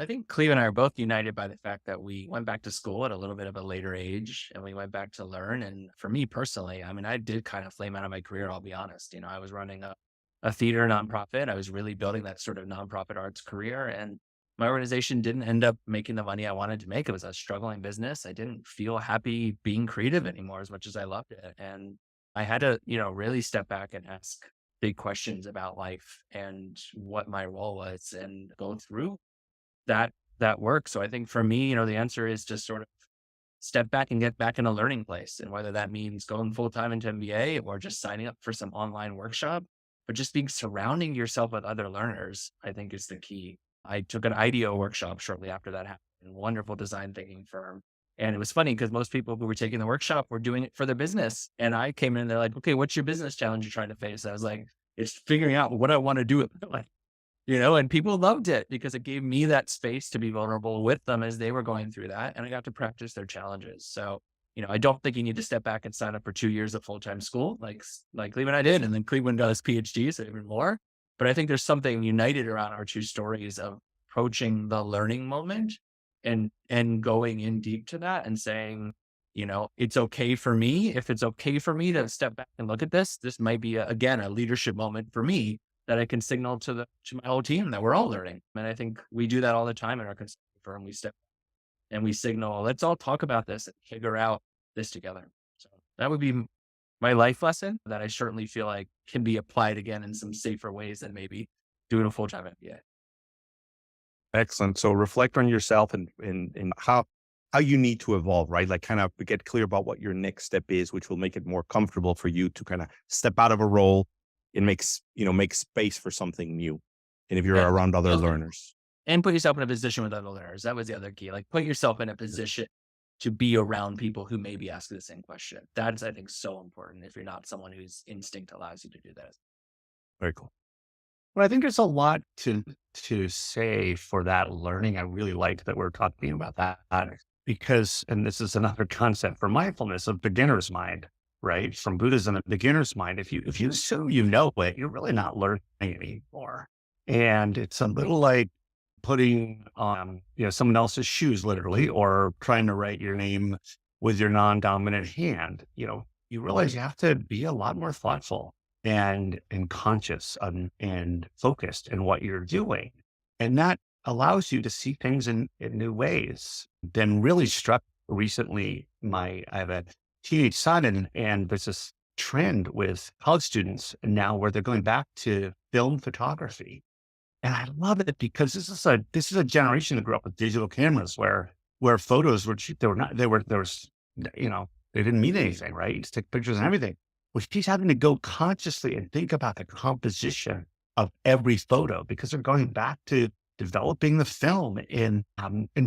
I think Cleve and I are both united by the fact that we went back to school at a little bit of a later age and we went back to learn. And for me personally, I mean, I did kind of flame out of my career, I'll be honest. I was running a theater nonprofit. I was really building that sort of nonprofit arts career. And my organization didn't end up making the money I wanted to make. It was a struggling business. I didn't feel happy being creative anymore as much as I loved it. And I had to, really step back and ask big questions about life and what my role was and go through that work. So I think for me, the answer is just sort of step back and get back in a learning place. And whether that means going full-time into MBA or just signing up for some online workshop, but just surrounding yourself with other learners, I think is the key. I took an IDEO workshop shortly after that happened, a wonderful design thinking firm. And it was funny because most people who were taking the workshop were doing it for their business. And I came in and they're like, okay, what's your business challenge you're trying to face? I was like, it's figuring out what I want to do with my life. And people loved it because it gave me that space to be vulnerable with them as they were going through that. And I got to practice their challenges. So, I don't think you need to step back and sign up for 2 years of full-time school like Cleve and I did. And then Cleveland got his PhD, so even more. But I think there's something united around our two stories of approaching the learning moment and going in deep to that and saying, it's okay for me. If it's okay for me to step back and look at this might be, again, a leadership moment for me that I can signal to my whole team that we're all learning. And I think we do that all the time in our consulting firm. We step and we signal, let's all talk about this and figure out this together. So that would be my life lesson that I certainly feel like can be applied again in some safer ways than maybe doing a full-time MBA. Excellent. So reflect on yourself and how you need to evolve, right? Like kind of get clear about what your next step is, which will make it more comfortable for you to kind of step out of a role and make space for something new. And if you're Yeah. around other learners. And put yourself in a position with other learners. That was the other key. Like put yourself in a position to be around people who maybe ask the same question. That's, I think, so important if you're not someone whose instinct allows you to do that. Very cool. But I think there's a lot to say for that learning. I really like that we're talking about that because, and this is another concept for mindfulness of beginner's mind, right? From Buddhism, a beginner's mind. If you assume you know it, you're really not learning anymore. And it's a little like putting on, someone else's shoes, literally, or trying to write your name with your non-dominant hand. You realize you have to be a lot more thoughtful and conscious and focused in what you're doing. And that allows you to see things in new ways. Then really struck recently, I have a teenage son and there's this trend with college students now where they're going back to film photography. And I love it because this is a generation that grew up with digital cameras where photos were cheap. They didn't mean anything, right? You just take pictures and everything. Well, she's having to go consciously and think about the composition of every photo because they're going back to developing the film in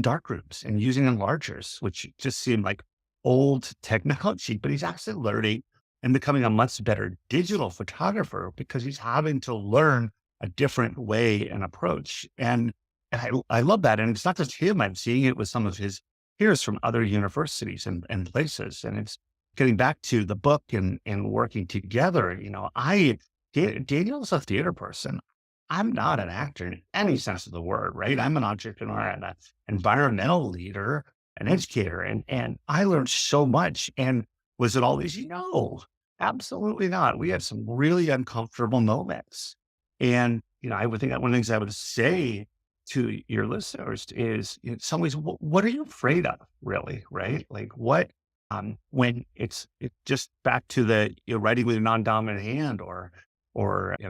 dark rooms and using enlargers, which just seemed like old technology, but he's actually learning and becoming a much better digital photographer because he's having to learn a different way and approach. And I love that. And it's not just him. I'm seeing it with some of his peers from other universities and places. And it's getting back to the book and working together. Daniel's a theater person. I'm not an actor in any sense of the word, right? I'm an entrepreneur and an environmental leader, an educator. And I learned so much. And was it always, no, absolutely not. We had some really uncomfortable moments. And, I would think that one of the things I would say to your listeners is in some ways, what are you afraid of really? Right? Like what, when it's just back to the writing with a non-dominant hand or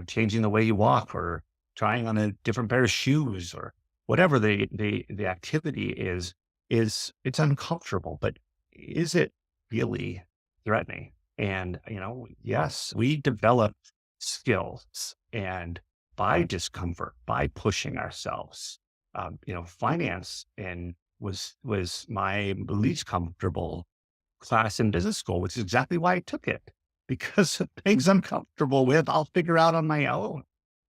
changing the way you walk or trying on a different pair of shoes or whatever the activity is it's uncomfortable, but is it really threatening? And, yes, we develop skills and by discomfort, by pushing ourselves, finance was my least comfortable class in business school, which is exactly why I took it, because things I'm comfortable with, I'll figure out on my own.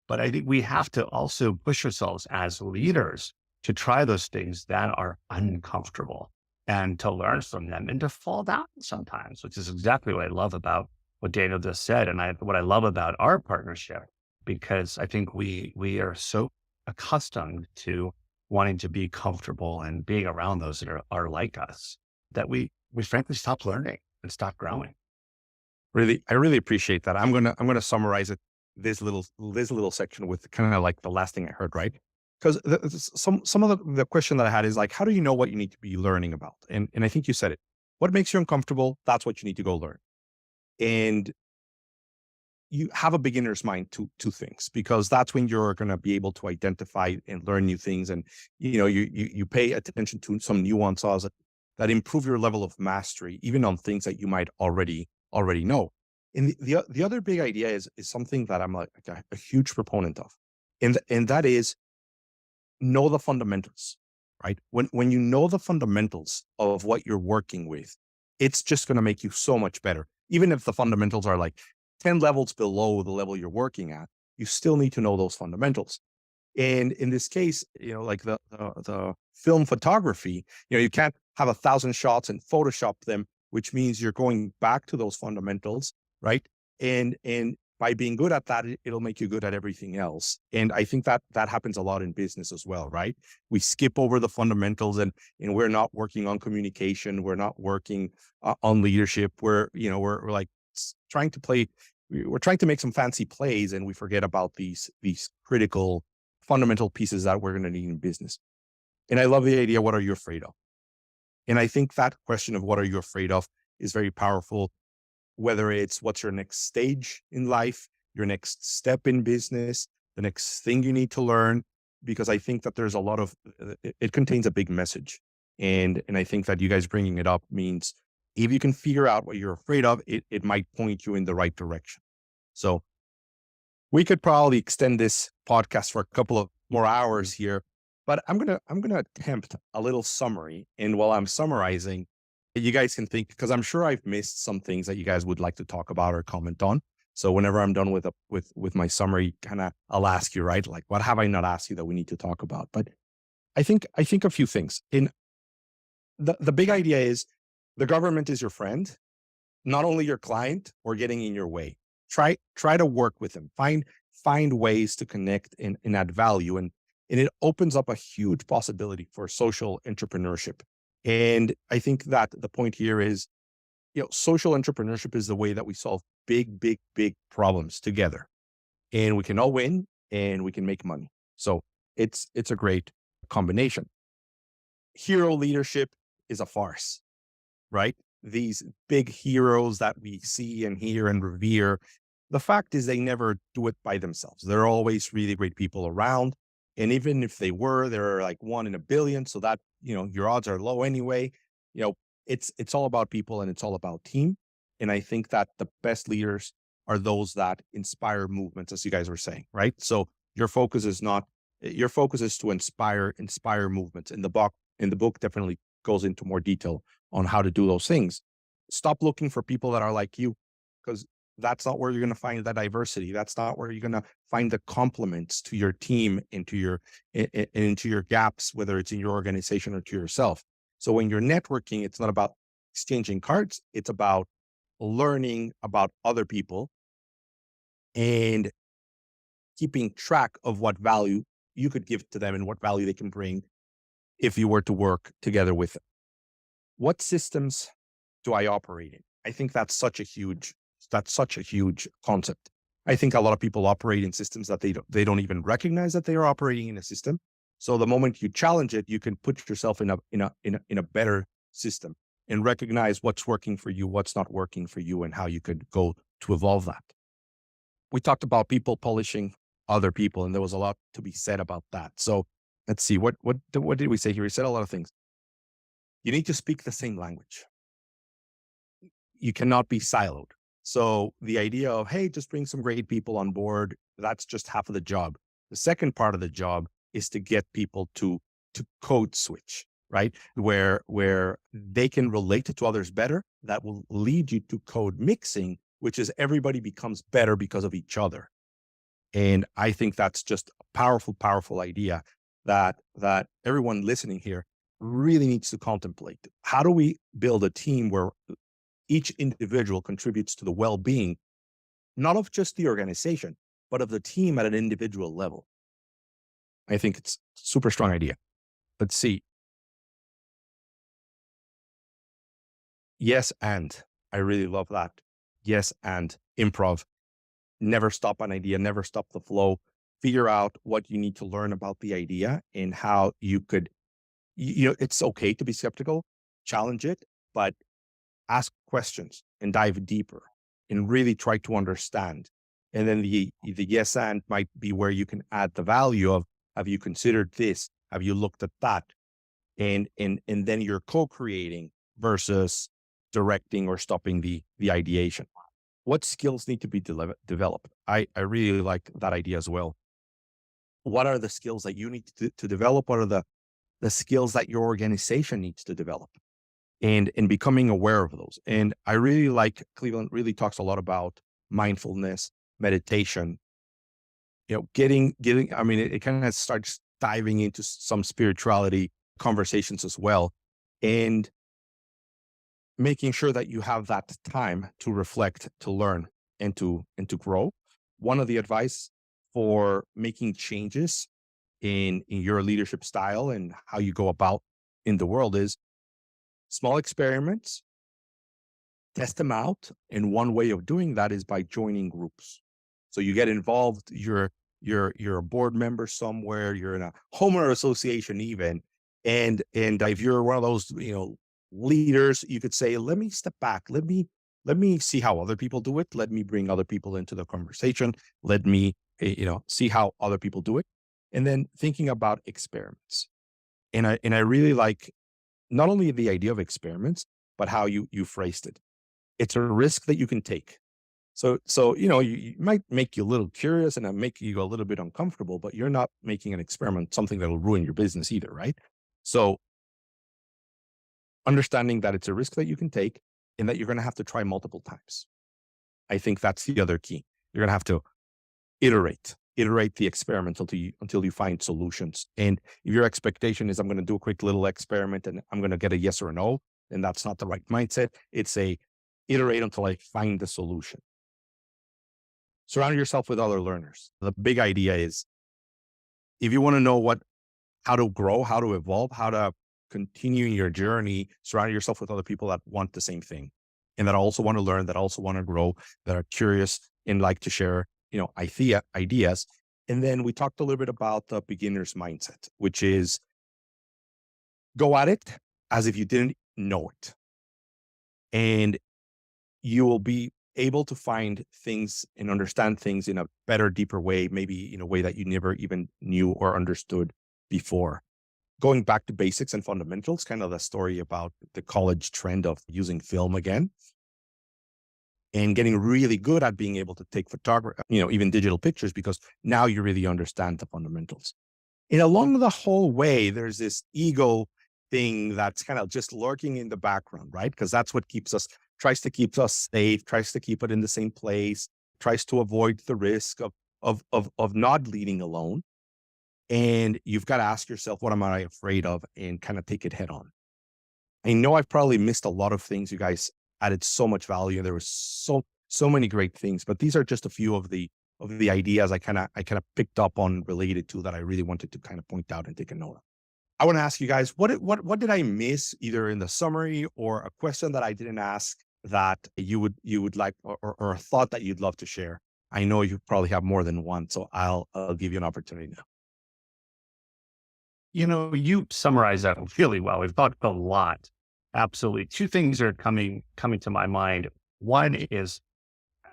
But I think we have to also push ourselves as leaders to try those things that are uncomfortable and to learn from them and to fall down sometimes, which is exactly what I love about what Daniel just said. And what I love about our partnership, because I think we are so accustomed to wanting to be comfortable and being around those that are like us, that we frankly stop learning and stop growing. Really, I really appreciate that. I'm gonna summarize it this little section with kind of like the last thing I heard, right? Because some of the question that I had is like, how do you know what you need to be learning about? And I think you said it. What makes you uncomfortable? That's what you need to go learn. And you have a beginner's mind to things, because that's when you're going to be able to identify and learn new things. And, you pay attention to some nuances that improve your level of mastery, even on things that you might already know. And the other big idea is something that I'm like a huge proponent of. And that is know the fundamentals, right? When you know the fundamentals of what you're working with, it's just going to make you so much better. Even if the fundamentals are like 10 levels below the level you're working at, you still need to know those fundamentals. And in this case, like the film photography, you can't have 1,000 shots and Photoshop them, which means you're going back to those fundamentals, right? And by being good at that, it'll make you good at everything else. And I think that happens a lot in business as well, right? We skip over the fundamentals and we're not working on communication. We're not working on leadership. We're like trying to play we're trying to make some fancy plays and we forget about these critical fundamental pieces that we're going to need in business. And I love the idea, what are you afraid of? And I think that question of what are you afraid of is very powerful, whether it's what's your next stage in life, your next step in business, the next thing you need to learn, because I think that there's a lot of, it contains a big message. And I think that you guys bringing it up means if you can figure out what you're afraid of, it might point you in the right direction. So we could probably extend this podcast for a couple of more hours here, but I'm gonna attempt a little summary. And while I'm summarizing, you guys can think, because I'm sure I've missed some things that you guys would like to talk about or comment on. So whenever I'm done with my summary, kind of I'll ask you, right? Like, what have I not asked you that we need to talk about? But I think a few things. In the big idea is the government is your friend, not only your client or getting in your way. Try to work with them. Find ways to connect and add value. And it opens up a huge possibility for social entrepreneurship. And I think that the point here is, social entrepreneurship is the way that we solve big problems together. And we can all win and we can make money. So it's a great combination. Hero leadership is a farce, right? These big heroes that we see and hear and revere, the fact is they never do it by themselves. There are always really great people around. And even if they were, they're like 1 in a billion. So that, your odds are low anyway. It's all about people and it's all about team. And I think that the best leaders are those that inspire movements, as you guys were saying, right? So your focus is to inspire movements. In the book definitely goes into more detail on how to do those things. Stop looking for people that are like you, because that's not where you're going to find that diversity. That's not where you're going to find the complements to your team, into your gaps, whether it's in your organization or to yourself. So when you're networking, it's not about exchanging cards. It's about learning about other people and keeping track of what value you could give to them and what value they can bring if you were to work together with them. What systems do I operate in? I think that's such a huge concept. I think a lot of people operate in systems that they don't even recognize that they are operating in a system. So the moment you challenge it, you can put yourself in a better system and recognize what's working for you, what's not working for you, and how you could go to evolve that. We talked about people polishing other people, and there was a lot to be said about that. So let's see, what did we say here? We said a lot of things. You need to speak the same language. You cannot be siloed. So the idea of, hey, just bring some great people on board, that's just half of the job. The second part of the job is to get people to code switch, right? Where they can relate to others better. That will lead you to code mixing, which is everybody becomes better because of each other. And I think that's just a powerful idea that everyone listening here really needs to contemplate. How do we build a team where each individual contributes to the well-being, not of just the organization, but of the team at an individual level? I think it's a super strong idea. Let's see. Yes, and I really love that. Yes, and improv. Never stop an idea, never stop the flow. Figure out what you need to learn about the idea and how you could, it's okay to be skeptical, challenge it, but ask questions and dive deeper and really try to understand. And then the yes and might be where you can add the value of, have you considered this? Have you looked at that? And then you're co-creating versus directing or stopping the ideation. What skills need to be developed? I really like that idea as well. What are the skills that you need to develop? What are the skills that your organization needs to develop? And becoming aware of those. And I really like, Cleveland really talks a lot about mindfulness, meditation, getting, I mean, it kind of starts diving into some spirituality conversations as well. And making sure that you have that time to reflect, to learn, and to grow. One of the advice for making changes in your leadership style and how you go about in the world is small experiments test them out. And one way of doing that is by joining groups. So you get involved, you're a board member somewhere, you're in a homeowner association even. And if you're one of those, leaders, you could say, let me step back. Let me see how other people do it. Let me bring other people into the conversation. Let me, see how other people do it. And then thinking about experiments. And I really like not only the idea of experiments, but how you phrased it. It's a risk that you can take. So you might make you a little curious and make you a little bit uncomfortable, but you're not making an experiment something that will ruin your business either, right? So understanding that it's a risk that you can take and that you're going to have to try multiple times. I think that's the other key. You're going to have to iterate the experiment until you find solutions. And if your expectation is I'm going to do a quick little experiment and I'm going to get a yes or a no, then that's not the right mindset. It's a iterate until I find the solution. Surround yourself with other learners. The big idea is if you want to know how to grow, how to evolve, how to continue your journey, surround yourself with other people that want the same thing and that also want to learn, that also want to grow, that are curious and like to share, ideas. And then we talked a little bit about the beginner's mindset, which is go at it as if you didn't know it. And you will be able to find things and understand things in a better, deeper way, maybe in a way that you never even knew or understood before. Going back to basics and fundamentals, kind of the story about the college trend of using film again and getting really good at being able to take photography, even digital pictures, because now you really understand the fundamentals. And along the whole way, there's this ego thing that's kind of just lurking in the background, right? Because that's what tries to keep us safe, tries to keep it in the same place, tries to avoid the risk of not leading alone. And you've got to ask yourself, what am I afraid of? And kind of take it head on. I know I've probably missed a lot of things. You guys added so much value. There was so many great things, but these are just a few of the ideas I kind of picked up on related to that I really wanted to kind of point out and take a note of. I want to ask you guys, what did I miss either in the summary or a question that I didn't ask that you would like or a thought that you'd love to share? I know you probably have more than one, so I'll give you an opportunity now. You summarized that really well. We've talked a lot. Absolutely. Two things are coming to my mind. One is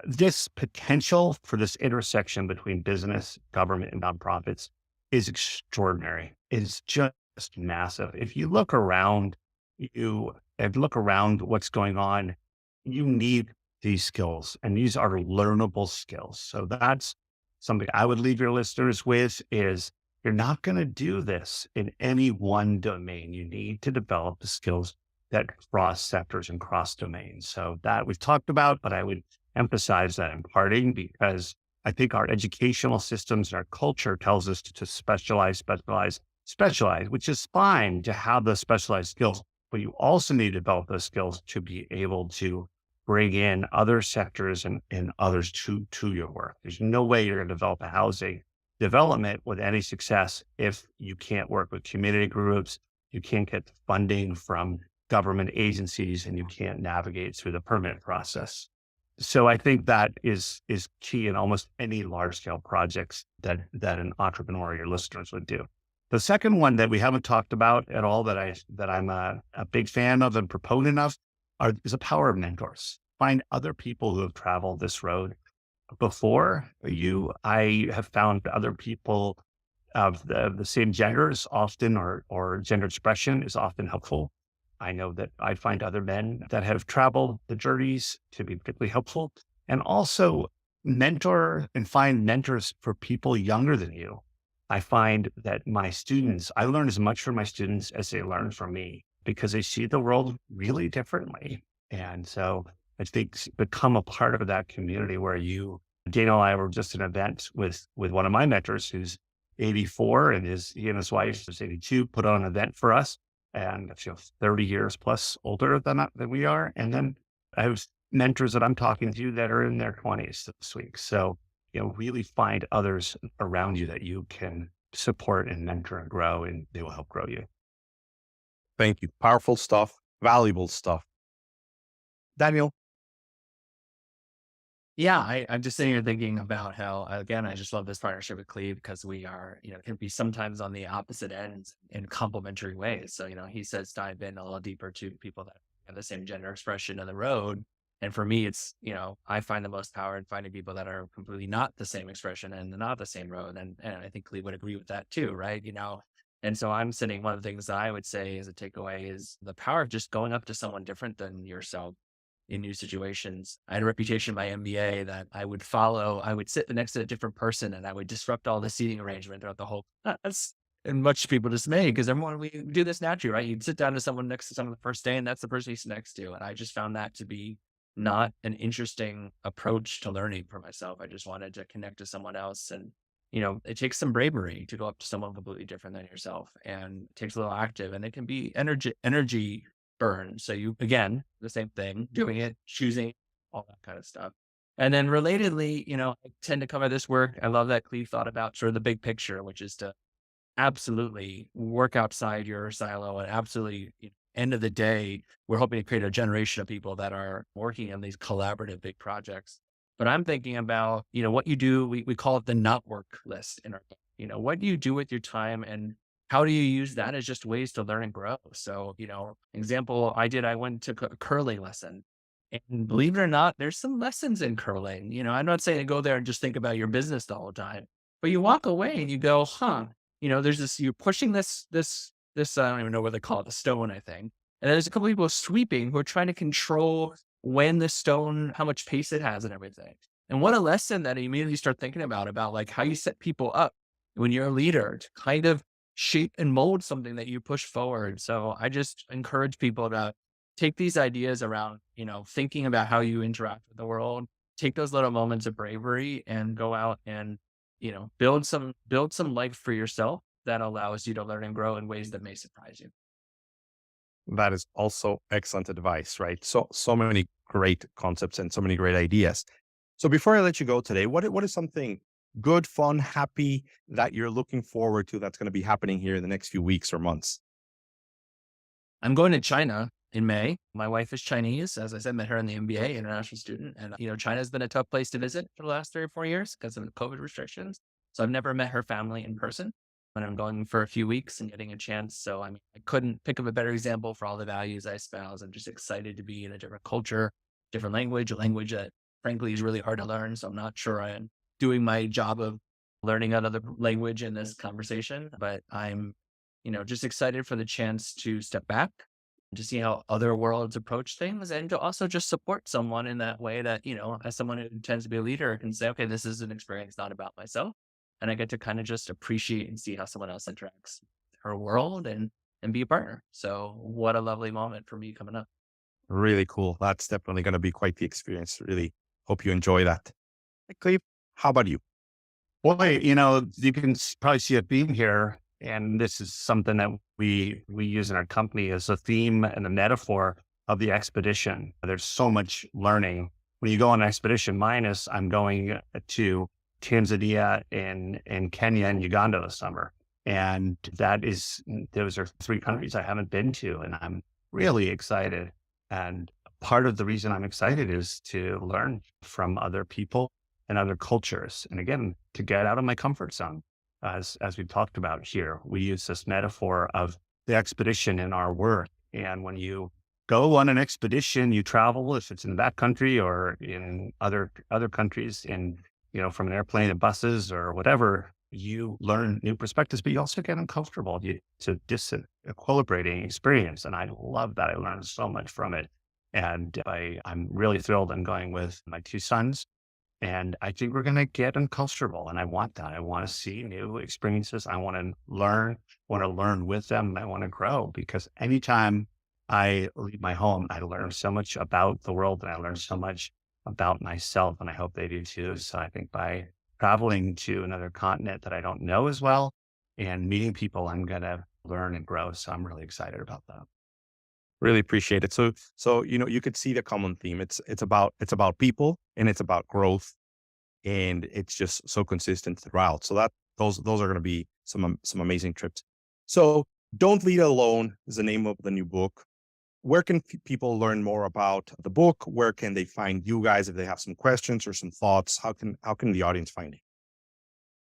this potential for this intersection between business, government, and nonprofits is extraordinary. It's just massive. If you look around, what's going on, you need these skills, and these are learnable skills. So that's something I would leave your listeners with is you're not going to do this in any one domain. You need to develop the skills that cross sectors and cross domains. So that we've talked about, but I would emphasize that in parting because I think our educational systems and our culture tells us to specialize, which is fine to have those specialized skills, but you also need to develop those skills to be able to bring in other sectors and others to your work. There's no way you're going to develop a housing development with any success if you can't work with community groups, you can't get funding from government agencies, and you can't navigate through the permit process. So I think that is key in almost any large scale projects that an entrepreneur or your listeners would do. The second one that we haven't talked about at all that I'm a big fan of and proponent of is the power of mentors. Find other people who have traveled this road before you. I have found other people of the same genders often, or gender expression is often helpful. I know that I find other men that have traveled the journeys to be particularly helpful, and also mentor and find mentors for people younger than you. I find that I learn as much from my students as they learn from me because they see the world really differently. And so I think become a part of that community where Daniel and I were just at an event with one of my mentors who's 84 and he and his wife is 82, put on an event for us. And 30 years plus older than we are. And then I have mentors that I'm talking to that are in their 20s this week. So, really find others around you that you can support and mentor and grow, and they will help grow you. Thank you. Powerful stuff, valuable stuff. Daniel, Yeah, I'm just sitting here thinking about how, again, I just love this partnership with Cleve because we are, can be sometimes on the opposite ends in complementary ways. So, he says dive in a little deeper to people that have the same gender expression on the road. And for me, it's, I find the most power in finding people that are completely not the same expression and not the same road. And I think Cleve would agree with that too, right? And so I'm sitting, one of the things that I would say as a takeaway is the power of just going up to someone different than yourself in new situations. I had a reputation in my MBA that I would follow. I would sit next to a different person and I would disrupt all the seating arrangement throughout the whole class. And much people dismay because everyone, we do this naturally, right? You'd sit down to someone next to someone the first day and that's the person you sit next to. And I just found that to be not an interesting approach to learning for myself. I just wanted to connect to someone else. And, it takes some bravery to go up to someone completely different than yourself, and it takes a little active, and it can be energy burn. So you, again, the same thing, doing it, choosing, all that kind of stuff. And then relatedly, I tend to cover this work. I love that Cleve thought about sort of the big picture, which is to absolutely work outside your silo and absolutely, end of the day, we're hoping to create a generation of people that are working on these collaborative big projects. But I'm thinking about, what you do, we call it the not work list in our book. What do you do with your time and how do you use that as just ways to learn and grow? So, example I went to a curling lesson. And believe it or not, there's some lessons in curling. I'm not saying to go there and just think about your business the whole time, but you walk away and you go, huh, there's you're pushing this, I don't even know what they call it, the stone, I think. And there's a couple people sweeping who are trying to control when the stone, how much pace it has and everything. And what a lesson that I immediately start thinking about like how you set people up when you're a leader to kind of shape and mold something that you push forward. So I just encourage people to take these ideas around, thinking about how you interact with the world, take those little moments of bravery and go out and, build some life for yourself that allows you to learn and grow in ways that may surprise you. That is also excellent advice, right? So many great concepts and so many great ideas. So before I let you go today, what is something good, fun, happy that you're looking forward to that's going to be happening here in the next few weeks or months? I'm going to China in May. My wife is Chinese. As I said, met her in the MBA, international student. And, China's been a tough place to visit for the last 3 or 4 years because of the COVID restrictions. So I've never met her family in person. And I'm going for a few weeks and getting a chance. So I couldn't pick up a better example for all the values I espouse. I'm just excited to be in a different culture, different language, a language that frankly is really hard to learn. So I'm not sure I'm doing my job of learning another language in this conversation, but I'm just excited for the chance to step back, to see how other worlds approach things, and to also just support someone in that way that, as someone who tends to be a leader, can say, okay, this is an experience not about myself. And I get to kind of just appreciate and see how someone else interacts with her world and be a partner. So what a lovely moment for me coming up. Really cool. That's definitely going to be quite the experience. Really hope you enjoy that. Hey, Cleve, how about you? Boy, you can probably see a theme here, and this is something that we use in our company as a theme and a metaphor of the expedition. There's so much learning when you go on an expedition. Mine is I'm going to Tanzania and Kenya and Uganda this summer, and those are three countries I haven't been to, and I'm really excited. And part of the reason I'm excited is to learn from other people and other cultures. And again, to get out of my comfort zone. As we've talked about here, we use this metaphor of the expedition in our work. And when you go on an expedition, you travel, if it's in that country or in other countries, from an airplane and buses or whatever, you learn new perspectives, but you also get uncomfortable. It's a distant, equilibrating experience. And I love that. I learned so much from it. And I'm really thrilled. I'm going with my two sons. And I think we're going to get uncomfortable. And I want that. I want to see new experiences. I want to learn with them. I want to grow, because anytime I leave my home, I learn so much about the world and I learn so much about myself. And I hope they do too. So I think by traveling to another continent that I don't know as well and meeting people, I'm going to learn and grow. So I'm really excited about that. Really appreciate it. So you could see the common theme. It's about people and it's about growth, and it's just so consistent throughout. So those are going to be some amazing trips. So Don't Lead Alone is the name of the new book. where can people learn more about the book? Where can they find you guys if they have some questions or some thoughts? How can the audience find it?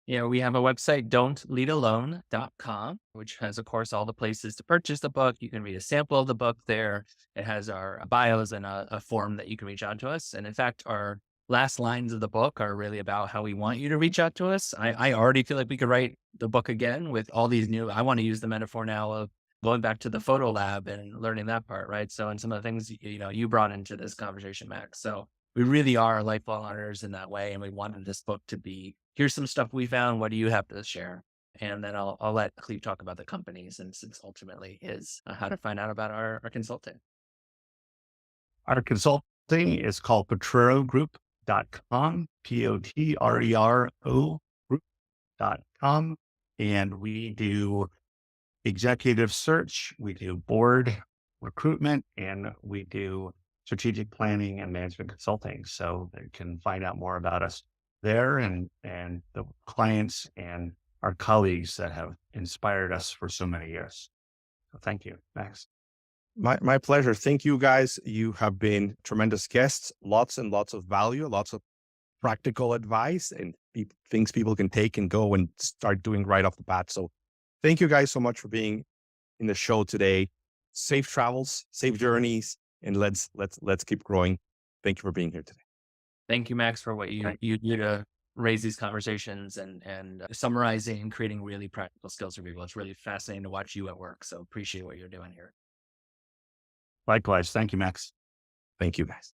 Yeah, we have a website, don'tleadalone.com, which has, of course, all the places to purchase the book. You can read a sample of the book there. It has our bios and a form that you can reach out to us. And in fact, our last lines of the book are really about how we want you to reach out to us. I already feel like we could write the book again with all these new, I want to use the metaphor now of going back to the photo lab and learning that part, right? So, and some of the things, you brought into this conversation, Max. So we really are lifelong learners in that way. And we wanted this book to be, here's some stuff we found. What do you have to share? And then I'll let Cleve talk about the companies, and since ultimately is how to find out about our consulting. Our consulting is called potrero.com, Potrero group.com. And we do executive search, we do board recruitment, and we do strategic planning and management consulting. So you can find out more about us there and the clients and our colleagues that have inspired us for so many years. So thank you, Max. My pleasure. Thank you guys. You have been tremendous guests, lots and lots of value, lots of practical advice and things people can take and go and start doing right off the bat. So thank you guys so much for being in the show today. Safe travels, safe journeys, and let's keep growing. Thank you for being here today. Thank you, Max, for what you do to raise these conversations and summarizing and creating really practical skills for people. It's really fascinating to watch you at work. So appreciate what you're doing here. Likewise. Thank you, Max. Thank you, guys.